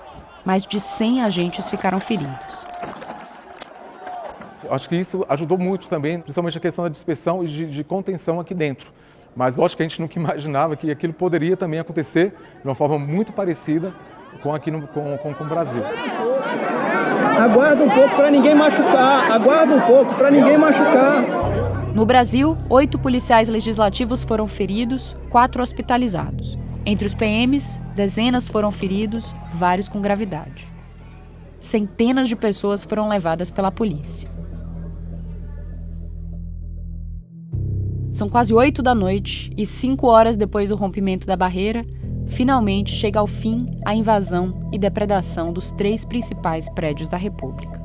Mais de 100 agentes ficaram feridos. Acho que isso ajudou muito também, principalmente a questão da dispersão e de contenção aqui dentro. Mas lógico que a gente nunca imaginava que aquilo poderia também acontecer de uma forma muito parecida com o Brasil. Aguarda um pouco para ninguém machucar, aguarda um pouco para ninguém machucar. No Brasil, 8 policiais legislativos foram feridos, 4 hospitalizados. Entre os PMs, dezenas foram feridos, vários com gravidade. Centenas de pessoas foram levadas pela polícia. São quase 8 da noite e 5 horas depois do rompimento da barreira, finalmente chega ao fim a invasão e depredação dos 3 principais prédios da República.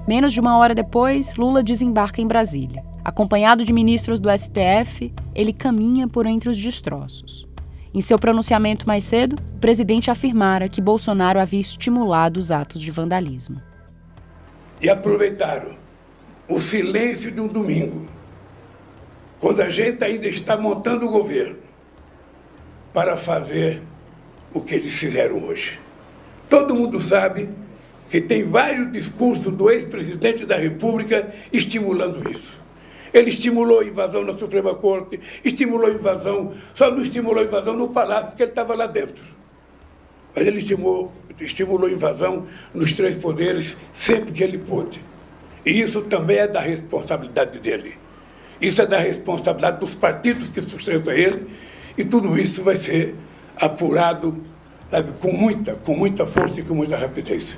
Menos de 1 hora depois, Lula desembarca em Brasília. Acompanhado de ministros do STF, ele caminha por entre os destroços. Em seu pronunciamento mais cedo, o presidente afirmara que Bolsonaro havia estimulado os atos de vandalismo. E aproveitaram o silêncio de um domingo, quando a gente ainda está montando o governo, para fazer o que eles fizeram hoje. Todo mundo sabe que tem vários discursos do ex-presidente da República estimulando isso. Ele estimulou a invasão na Suprema Corte, estimulou a invasão, só não estimulou a invasão no Palácio, porque ele estava lá dentro. Mas ele estimulou a invasão nos 3 poderes sempre que ele pôde. E isso também é da responsabilidade dele. Isso é da responsabilidade dos partidos que sustentam ele, e tudo isso vai ser apurado, sabe, com muita força e com muita rapidez.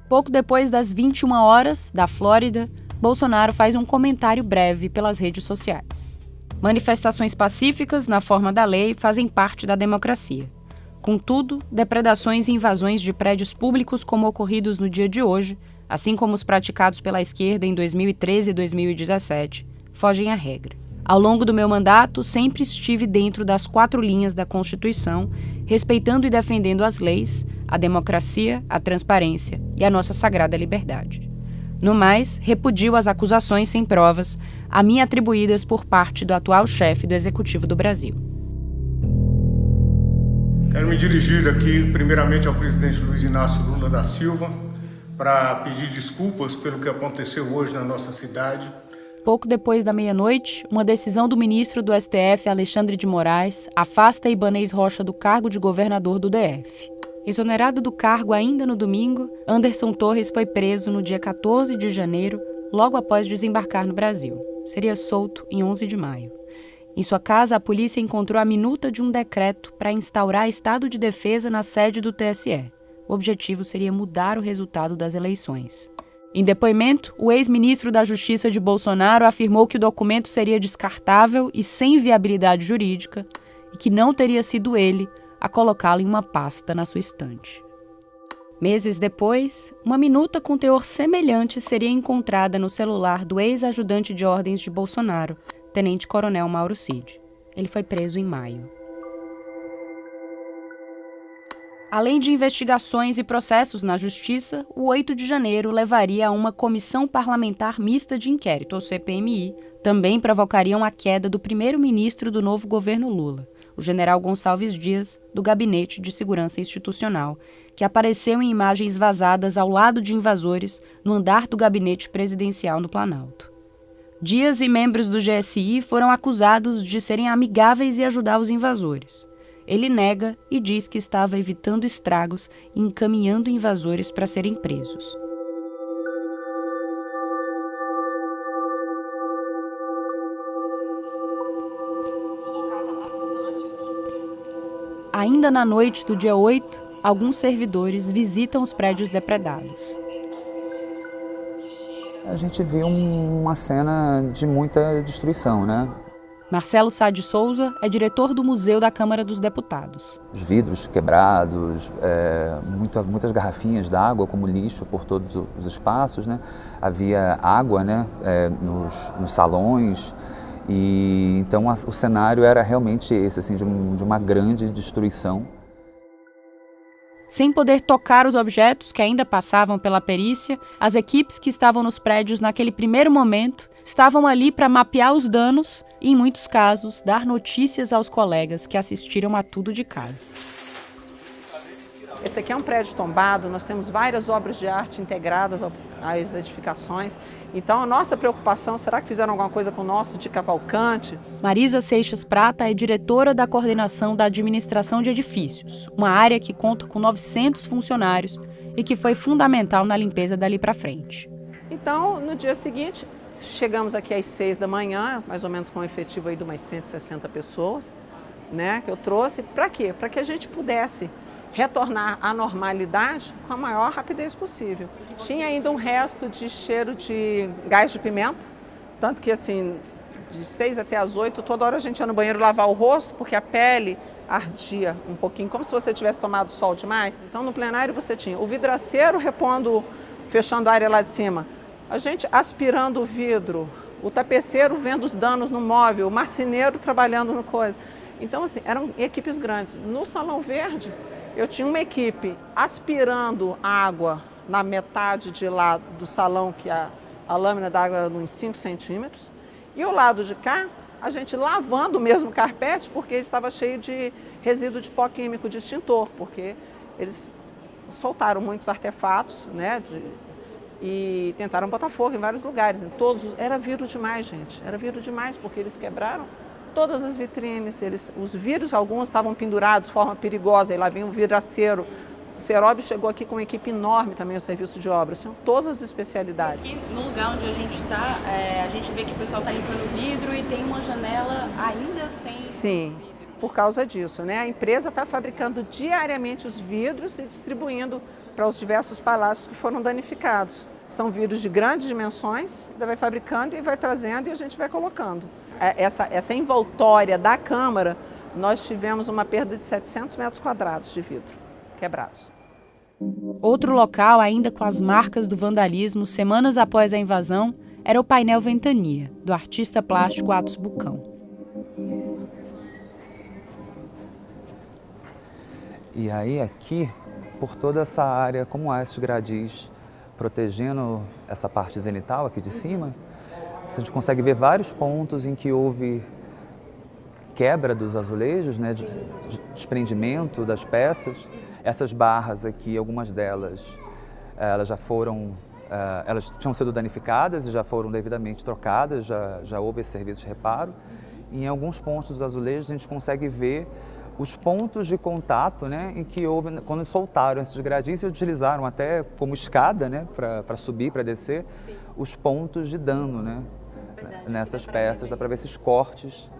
Pouco depois das 21 horas, da Flórida, Bolsonaro faz um comentário breve pelas redes sociais. Manifestações pacíficas, na forma da lei, fazem parte da democracia. Contudo, depredações e invasões de prédios públicos como ocorridos no dia de hoje, assim como os praticados pela esquerda em 2013 e 2017, fogem à regra. Ao longo do meu mandato, sempre estive dentro das 4 linhas da Constituição, respeitando e defendendo as leis, a democracia, a transparência e a nossa sagrada liberdade. No mais, repudio as acusações sem provas a mim atribuídas por parte do atual chefe do Executivo do Brasil. Quero me dirigir aqui, primeiramente, ao presidente Luiz Inácio Lula da Silva para pedir desculpas pelo que aconteceu hoje na nossa cidade. Pouco depois da meia-noite, uma decisão do ministro do STF, Alexandre de Moraes, afasta Ibanez Rocha do cargo de governador do DF. Exonerado do cargo ainda no domingo, Anderson Torres foi preso no dia 14 de janeiro, logo após desembarcar no Brasil. Seria solto em 11 de maio. Em sua casa, a polícia encontrou a minuta de um decreto para instaurar estado de defesa na sede do TSE. O objetivo seria mudar o resultado das eleições. Em depoimento, o ex-ministro da Justiça de Bolsonaro afirmou que o documento seria descartável e sem viabilidade jurídica e que não teria sido ele a colocá-lo em uma pasta na sua estante. Meses depois, uma minuta com teor semelhante seria encontrada no celular do ex-ajudante de ordens de Bolsonaro, tenente-coronel Mauro Cid. Ele foi preso em maio. Além de investigações e processos na Justiça, o 8 de janeiro levaria a uma Comissão Parlamentar Mista de Inquérito, ou CPMI, também provocariam a queda do primeiro-ministro do novo governo Lula, o general Gonçalves Dias, do Gabinete de Segurança Institucional, que apareceu em imagens vazadas ao lado de invasores no andar do gabinete presidencial no Planalto. Dias e membros do GSI foram acusados de serem amigáveis e ajudar os invasores. Ele nega e diz que estava evitando estragos e encaminhando invasores para serem presos. Ainda na noite do dia 8, alguns servidores visitam os prédios depredados. A gente viu uma cena de muita destruição, né? Marcelo Sá de Souza é diretor do Museu da Câmara dos Deputados. Os vidros quebrados, muitas garrafinhas d'água como lixo por todos os espaços, né? Havia água, né, nos salões, e então o cenário era realmente esse, assim, de uma grande destruição. Sem poder tocar os objetos que ainda passavam pela perícia, as equipes que estavam nos prédios naquele primeiro momento estavam ali para mapear os danos e, em muitos casos, dar notícias aos colegas que assistiram a tudo de casa. Esse aqui é um prédio tombado, nós temos várias obras de arte integradas às edificações. Então, a nossa preocupação, será que fizeram alguma coisa com o nosso de Cavalcante? Marisa Seixas Prata é diretora da Coordenação da Administração de Edifícios, uma área que conta com 900 funcionários e que foi fundamental na limpeza dali para frente. Então, no dia seguinte, chegamos aqui às 6 da manhã, mais ou menos com um efetivo aí de umas 160 pessoas, né, que eu trouxe. Para quê? Para que a gente pudesse retornar à normalidade com a maior rapidez possível. Tinha ainda um resto de cheiro de gás de pimenta, tanto que assim, de 6 até as 8, toda hora a gente ia no banheiro lavar o rosto, porque a pele ardia um pouquinho, como se você tivesse tomado sol demais. Então no plenário você tinha o vidraceiro repondo, fechando a área lá de cima, a gente aspirando o vidro, o tapeceiro vendo os danos no móvel, o marceneiro trabalhando no coisa. Então assim, eram equipes grandes. No Salão Verde, eu tinha uma equipe aspirando água na metade de lá do salão, que a lâmina d'água era uns 5 centímetros. E o lado de cá, a gente lavando o mesmo carpete, porque ele estava cheio de resíduo de pó químico de extintor, porque eles soltaram muitos artefatos, né, e tentaram botar fogo em vários lugares. Em todos, era vidro demais, gente. Era vidro demais, porque eles quebraram todas as vitrines, os vidros, alguns estavam pendurados de forma perigosa, e lá vinha um vidraceiro. O Serob chegou aqui com uma equipe enorme também, o serviço de obras, são todas as especialidades. Aqui no lugar onde a gente está, a gente vê que o pessoal está limpando vidro e tem uma janela ainda sem... Sim, por causa disso, né? A empresa está fabricando diariamente os vidros e distribuindo para os diversos palácios que foram danificados. São vidros de grandes dimensões, vai fabricando e vai trazendo e a gente vai colocando. Essa envoltória da Câmara, nós tivemos uma perda de 700 metros quadrados de vidro quebrados. Outro local, ainda com as marcas do vandalismo, semanas após a invasão, era o painel Ventania, do artista plástico Atos Bucão. E aí aqui, por toda essa área, como há esses gradis protegendo essa parte zenital aqui de cima, a gente consegue ver vários pontos em que houve quebra dos azulejos, né, de desprendimento das peças. Essas barras aqui, algumas delas, elas já foram, elas tinham sido danificadas e já foram devidamente trocadas, já houve esse serviço de reparo. E em alguns pontos dos azulejos a gente consegue ver os pontos de contato, né, em que houve, quando soltaram esses gradis e utilizaram até como escada, né, para subir, para descer, sim, os pontos de dano, né, nessas peças. Dá para ver esses cortes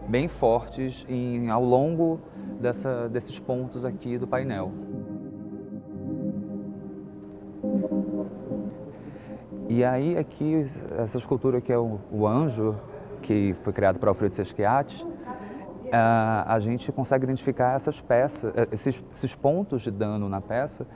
bem fortes ao longo desses pontos aqui do painel. E aí aqui, essa escultura que é o anjo, que foi criado por Alfredo Sesquiati, a gente consegue identificar essas peças, esses pontos de dano na peça,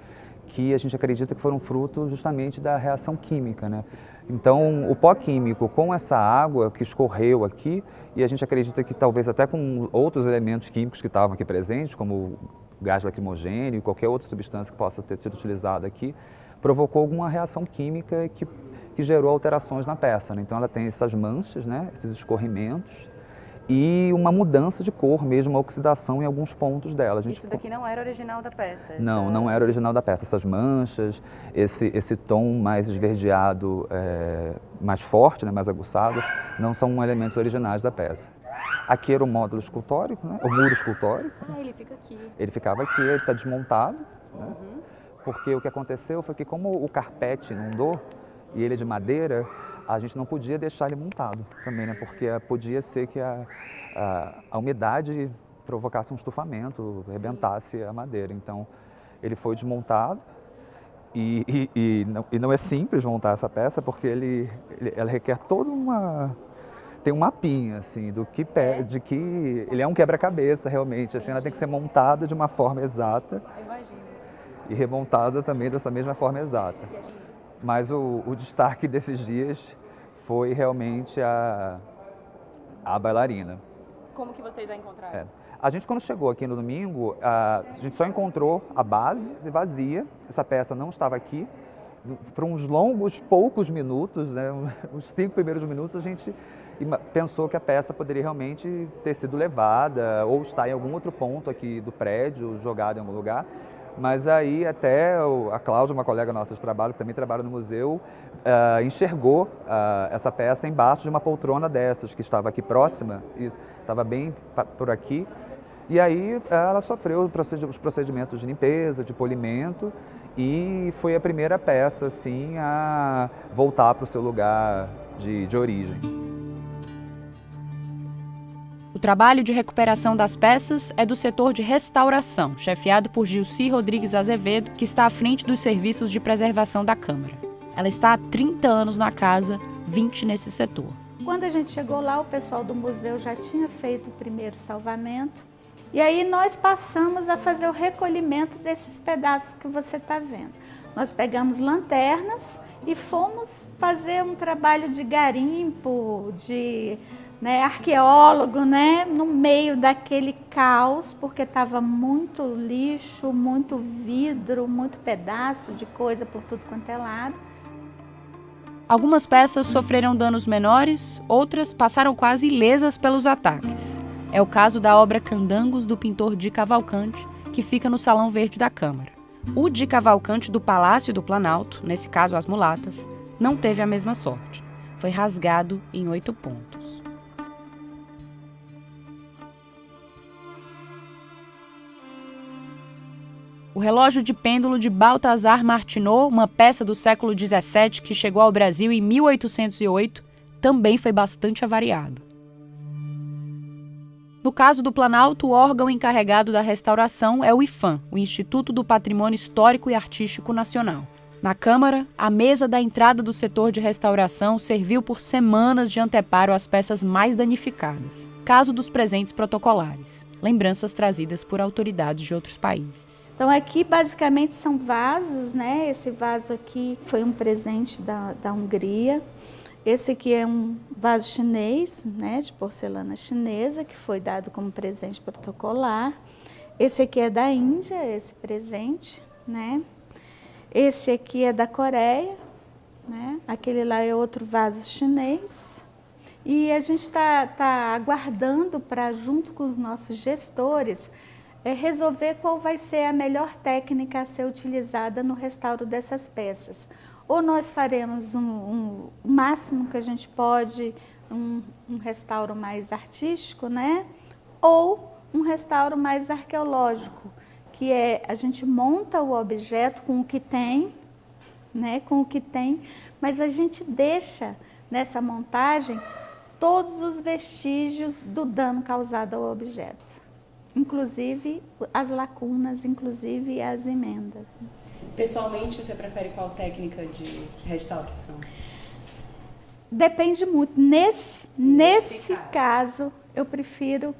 que a gente acredita que foram fruto justamente da reação química, né? Então, o pó químico com essa água que escorreu aqui, e a gente acredita que talvez até com outros elementos químicos que estavam aqui presentes, como gás lacrimogêneo e qualquer outra substância que possa ter sido utilizada aqui, provocou alguma reação química que gerou alterações na peça, né? Então, ela tem essas manchas, né? Esses escorrimentos, e uma mudança de cor mesmo, uma oxidação em alguns pontos dela. Isso daqui não era original da peça? Não era original da peça. Essas manchas, esse tom mais esverdeado, mais forte, né, mais aguçado, não são elementos originais da peça. Aqui era o módulo escultórico, né, o muro escultórico. Ele fica aqui. Ele ficava aqui, ele está desmontado, né, porque o que aconteceu foi que como o carpete inundou, e ele é de madeira, a gente não podia deixar ele montado também, né? Porque podia ser que a umidade provocasse um estufamento, arrebentasse a madeira. Então, ele foi desmontado e não é simples montar essa peça, porque ela requer toda tem um mapinha, assim, de que ele é um quebra-cabeça, realmente. Assim, ela tem que ser montada de uma forma exata e remontada também dessa mesma forma exata. Mas o destaque desses dias foi realmente a bailarina. Como que vocês a encontraram? A gente, quando chegou aqui no domingo, a gente só encontrou a base vazia. Essa peça não estava aqui. Por uns poucos minutos, né, os 5 primeiros minutos, a gente pensou que a peça poderia realmente ter sido levada ou estar em algum outro ponto aqui do prédio, jogada em algum lugar. Mas aí até a Cláudia, uma colega nossa de trabalho, que também trabalha no museu, enxergou essa peça embaixo de uma poltrona dessas, que estava aqui próxima, estava bem por aqui. E aí ela sofreu os procedimentos de limpeza, de polimento, e foi a primeira peça assim, a voltar para o seu lugar de origem. O trabalho de recuperação das peças é do setor de restauração, chefiado por Gilci Rodrigues Azevedo, que está à frente dos serviços de preservação da Câmara. Ela está há 30 anos na casa, 20 nesse setor. Quando a gente chegou lá, o pessoal do museu já tinha feito o primeiro salvamento. E aí nós passamos a fazer o recolhimento desses pedaços que você está vendo. Nós pegamos lanternas e fomos fazer um trabalho de garimpo, de arqueólogo, no meio daquele caos, porque estava muito lixo, muito vidro, muito pedaço de coisa por tudo quanto é lado. Algumas peças sofreram danos menores, outras passaram quase ilesas pelos ataques. É o caso da obra Candangos, do pintor Di Cavalcanti, que fica no Salão Verde da Câmara. O Di Cavalcanti do Palácio do Planalto, nesse caso as Mulatas, não teve a mesma sorte. Foi rasgado em 8 pontos. O relógio de pêndulo de Balthazar Martinot, uma peça do século XVII que chegou ao Brasil em 1808, também foi bastante avariado. No caso do Planalto, o órgão encarregado da restauração é o IPHAN, o Instituto do Patrimônio Histórico e Artístico Nacional. Na Câmara, a mesa da entrada do setor de restauração serviu por semanas de anteparo às peças mais danificadas. Caso dos presentes protocolares, lembranças trazidas por autoridades de outros países. Então aqui basicamente são vasos, Esse vaso aqui foi um presente da Hungria. Esse aqui é um vaso chinês, de porcelana chinesa, que foi dado como presente protocolar. Esse aqui é da Índia, esse presente, Esse aqui é da Coreia, Aquele lá é outro vaso chinês. E a gente está aguardando para, junto com os nossos gestores, resolver qual vai ser a melhor técnica a ser utilizada no restauro dessas peças. Ou nós faremos o máximo que a gente pode, um restauro mais artístico, Ou um restauro mais arqueológico, que é a gente monta o objeto com o que tem, mas a gente deixa nessa montagem todos os vestígios do dano causado ao objeto, inclusive as lacunas, inclusive as emendas. Pessoalmente, você prefere qual técnica de restauração? Depende muito. Nesse caso, eu prefiro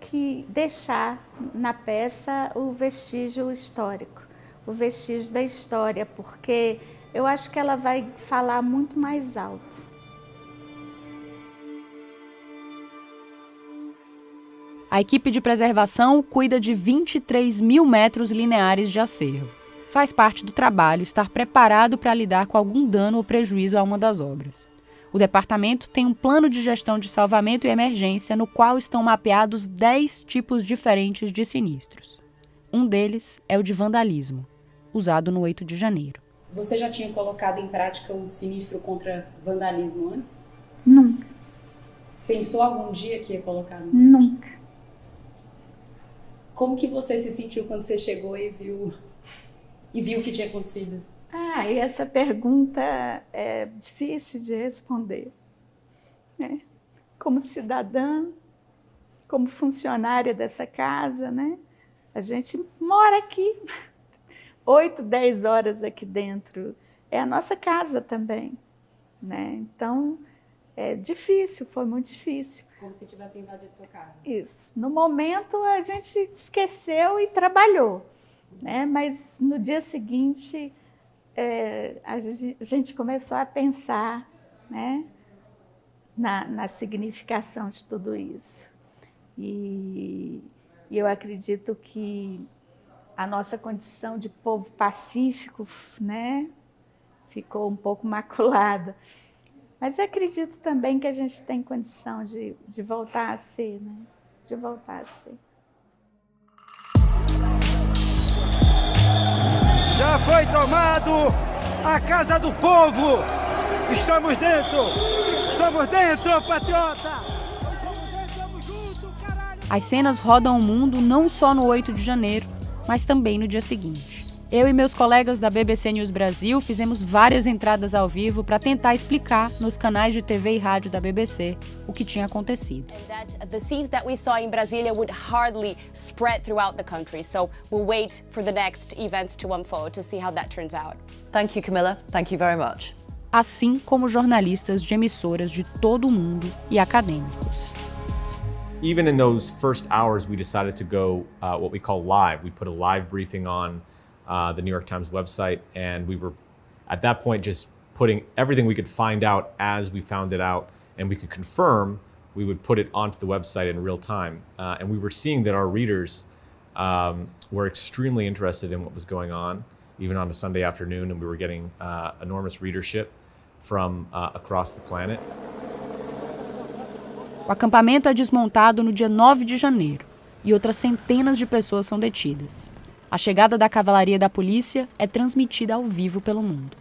deixar na peça o vestígio histórico, o vestígio da história, porque eu acho que ela vai falar muito mais alto. A equipe de preservação cuida de 23 mil metros lineares de acervo. Faz parte do trabalho estar preparado para lidar com algum dano ou prejuízo a uma das obras. O departamento tem um plano de gestão de salvamento e emergência no qual estão mapeados 10 tipos diferentes de sinistros. Um deles é o de vandalismo, usado no 8 de janeiro. Você já tinha colocado em prática um sinistro contra vandalismo antes? Nunca. Pensou algum dia que ia colocar? Nunca. Como que você se sentiu quando você chegou e viu o que tinha acontecido? E essa pergunta é difícil de responder. Como cidadã, como funcionária dessa casa, A gente mora aqui, 8, 10 horas aqui dentro. É a nossa casa também, Então, difícil, foi muito difícil. Como se tivesse invadido tua casa. Isso. No momento a gente esqueceu e trabalhou, né? Mas no dia seguinte a gente começou a pensar, né, na significação de tudo isso. E eu acredito que a nossa condição de povo pacífico, né, ficou um pouco maculada. Mas eu acredito também que a gente tem condição de voltar a ser, né? De voltar a ser. Já foi tomado a casa do povo. Estamos dentro. Estamos dentro, patriota. As cenas rodam o mundo não só no 8 de janeiro, mas também no dia seguinte. Eu e meus colegas da BBC News Brasil fizemos várias entradas ao vivo para tentar explicar nos canais de TV e rádio da BBC o que tinha acontecido. The scenes that we saw in Brasilia would hardly spread throughout the country, so we'll wait for the next events to unfold to see how that turns out. Thank you, Camilla. Thank you very much. Assim como jornalistas de emissoras de todo o mundo e acadêmicos. Even in those first hours, we decided to go what we call live. We put a live briefing on the New York Times website, and we were, at that point, just putting everything we could find out as we found it out, and we could confirm, we would put it onto the website in real time. And we were seeing that our readers were extremely interested in what was going on, even on a Sunday afternoon, and we were getting enormous readership from across the planet. O acampamento é desmontado no dia 9 de janeiro e outras centenas de pessoas são detidas. A chegada da cavalaria da polícia é transmitida ao vivo pelo mundo.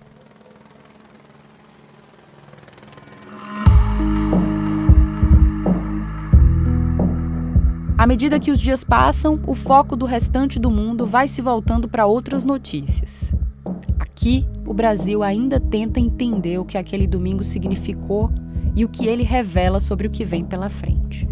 À medida que os dias passam, o foco do restante do mundo vai se voltando para outras notícias. Aqui, o Brasil ainda tenta entender o que aquele domingo significou e o que ele revela sobre o que vem pela frente.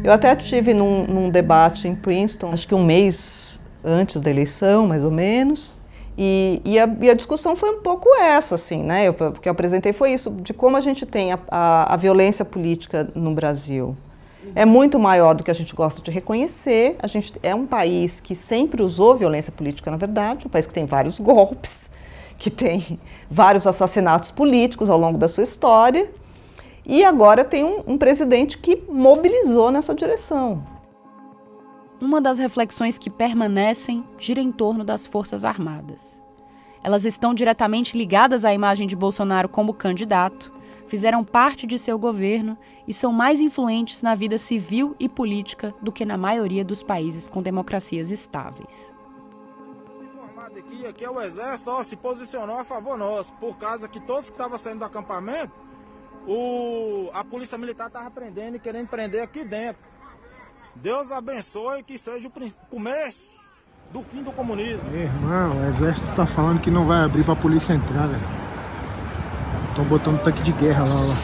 Eu até estive num debate em Princeton, acho que um mês antes da eleição, mais ou menos, e a discussão foi um pouco essa, assim, né? O que eu apresentei foi isso, de como a gente tem a violência política no Brasil. É muito maior do que a gente gosta de reconhecer. A gente é um país que sempre usou violência política, na verdade, um país que tem vários golpes, que tem vários assassinatos políticos ao longo da sua história. E agora tem um presidente que mobilizou nessa direção. Uma das reflexões que permanecem gira em torno das Forças Armadas. Elas estão diretamente ligadas à imagem de Bolsonaro como candidato, fizeram parte de seu governo e são mais influentes na vida civil e política do que na maioria dos países com democracias estáveis. Aqui é o Exército se posicionou a favor nosso, por causa que todos que estavam saindo do acampamento, a Polícia Militar estava prendendo e querendo prender aqui dentro. Deus abençoe que seja o começo do fim do comunismo. Meu irmão, o Exército está falando que não vai abrir para a polícia entrar, velho. Estão botando tanque de guerra lá.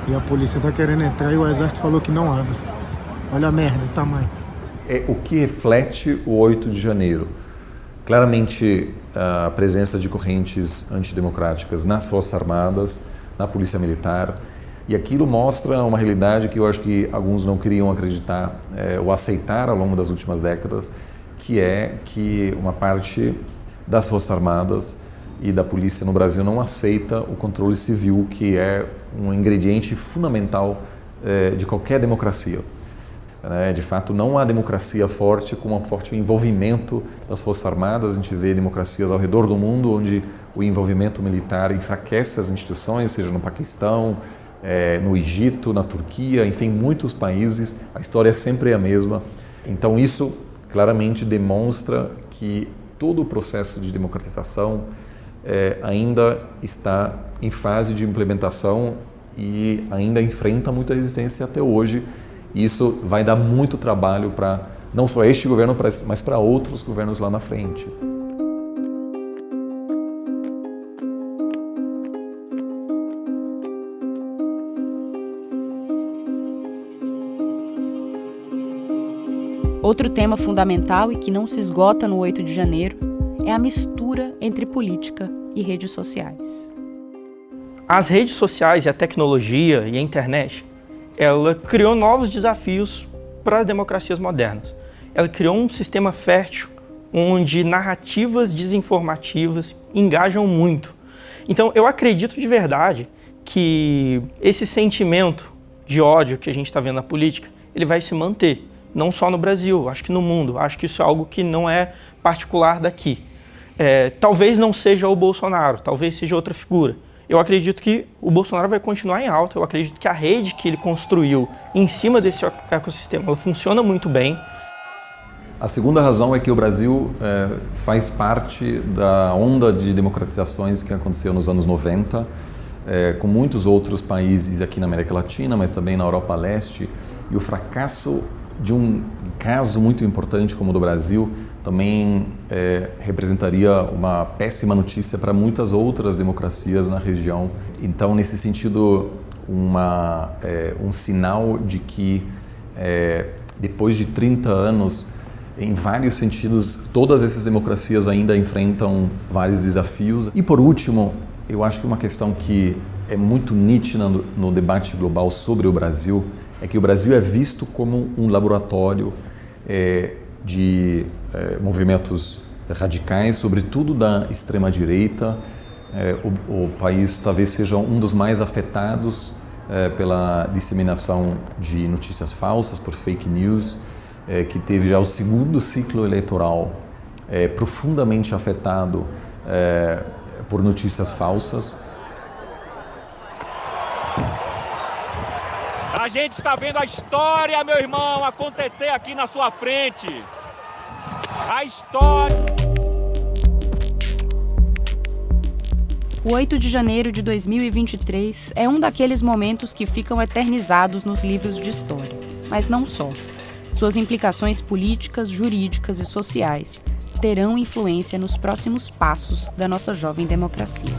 E a polícia está querendo entrar e o Exército falou que não abre. Olha a merda, o tamanho. É o que reflete o 8 de janeiro. Claramente, a presença de correntes antidemocráticas nas Forças Armadas, na Polícia Militar, e aquilo mostra uma realidade que eu acho que alguns não queriam acreditar ou aceitar ao longo das últimas décadas, que é que uma parte das Forças Armadas e da polícia no Brasil não aceita o controle civil, que é um ingrediente fundamental de qualquer democracia. De fato, não há democracia forte com um forte envolvimento das Forças Armadas. A gente vê democracias ao redor do mundo onde o envolvimento militar enfraquece as instituições, seja no Paquistão, no Egito, na Turquia, enfim, muitos países. A história é sempre a mesma. Então isso claramente demonstra que todo o processo de democratização ainda está em fase de implementação e ainda enfrenta muita resistência até hoje. Isso vai dar muito trabalho para não só este governo, mas para outros governos lá na frente. Outro tema fundamental e que não se esgota no 8 de janeiro é a mistura entre política e redes sociais. As redes sociais e a tecnologia e a internet, ela criou novos desafios para as democracias modernas. Ela criou um sistema fértil onde narrativas desinformativas engajam muito. Então, eu acredito de verdade que esse sentimento de ódio que a gente está vendo na política, ele vai se manter, não só no Brasil, acho que no mundo. Acho que isso é algo que não é particular daqui. Talvez não seja o Bolsonaro, talvez seja outra figura. Eu acredito que o Bolsonaro vai continuar em alta, eu acredito que a rede que ele construiu em cima desse ecossistema, ela funciona muito bem. A segunda razão é que o Brasil faz parte da onda de democratizações que aconteceu nos anos 90, com muitos outros países aqui na América Latina, mas também na Europa Leste, e o fracasso de um caso muito importante como o do Brasil também representaria uma péssima notícia para muitas outras democracias na região. Então, nesse sentido, um sinal de que depois de 30 anos, em vários sentidos, todas essas democracias ainda enfrentam vários desafios. E por último, eu acho que uma questão que é muito nítida no debate global sobre o Brasil é que o Brasil é visto como um laboratório de movimentos radicais, sobretudo da extrema-direita. O país talvez seja um dos mais afetados pela disseminação de notícias falsas, por fake news, que teve já o segundo ciclo eleitoral profundamente afetado por notícias falsas. A gente está vendo a história, meu irmão, acontecer aqui na sua frente. A história. O 8 de janeiro de 2023 é um daqueles momentos que ficam eternizados nos livros de história. Mas não só. Suas implicações políticas, jurídicas e sociais terão influência nos próximos passos da nossa jovem democracia.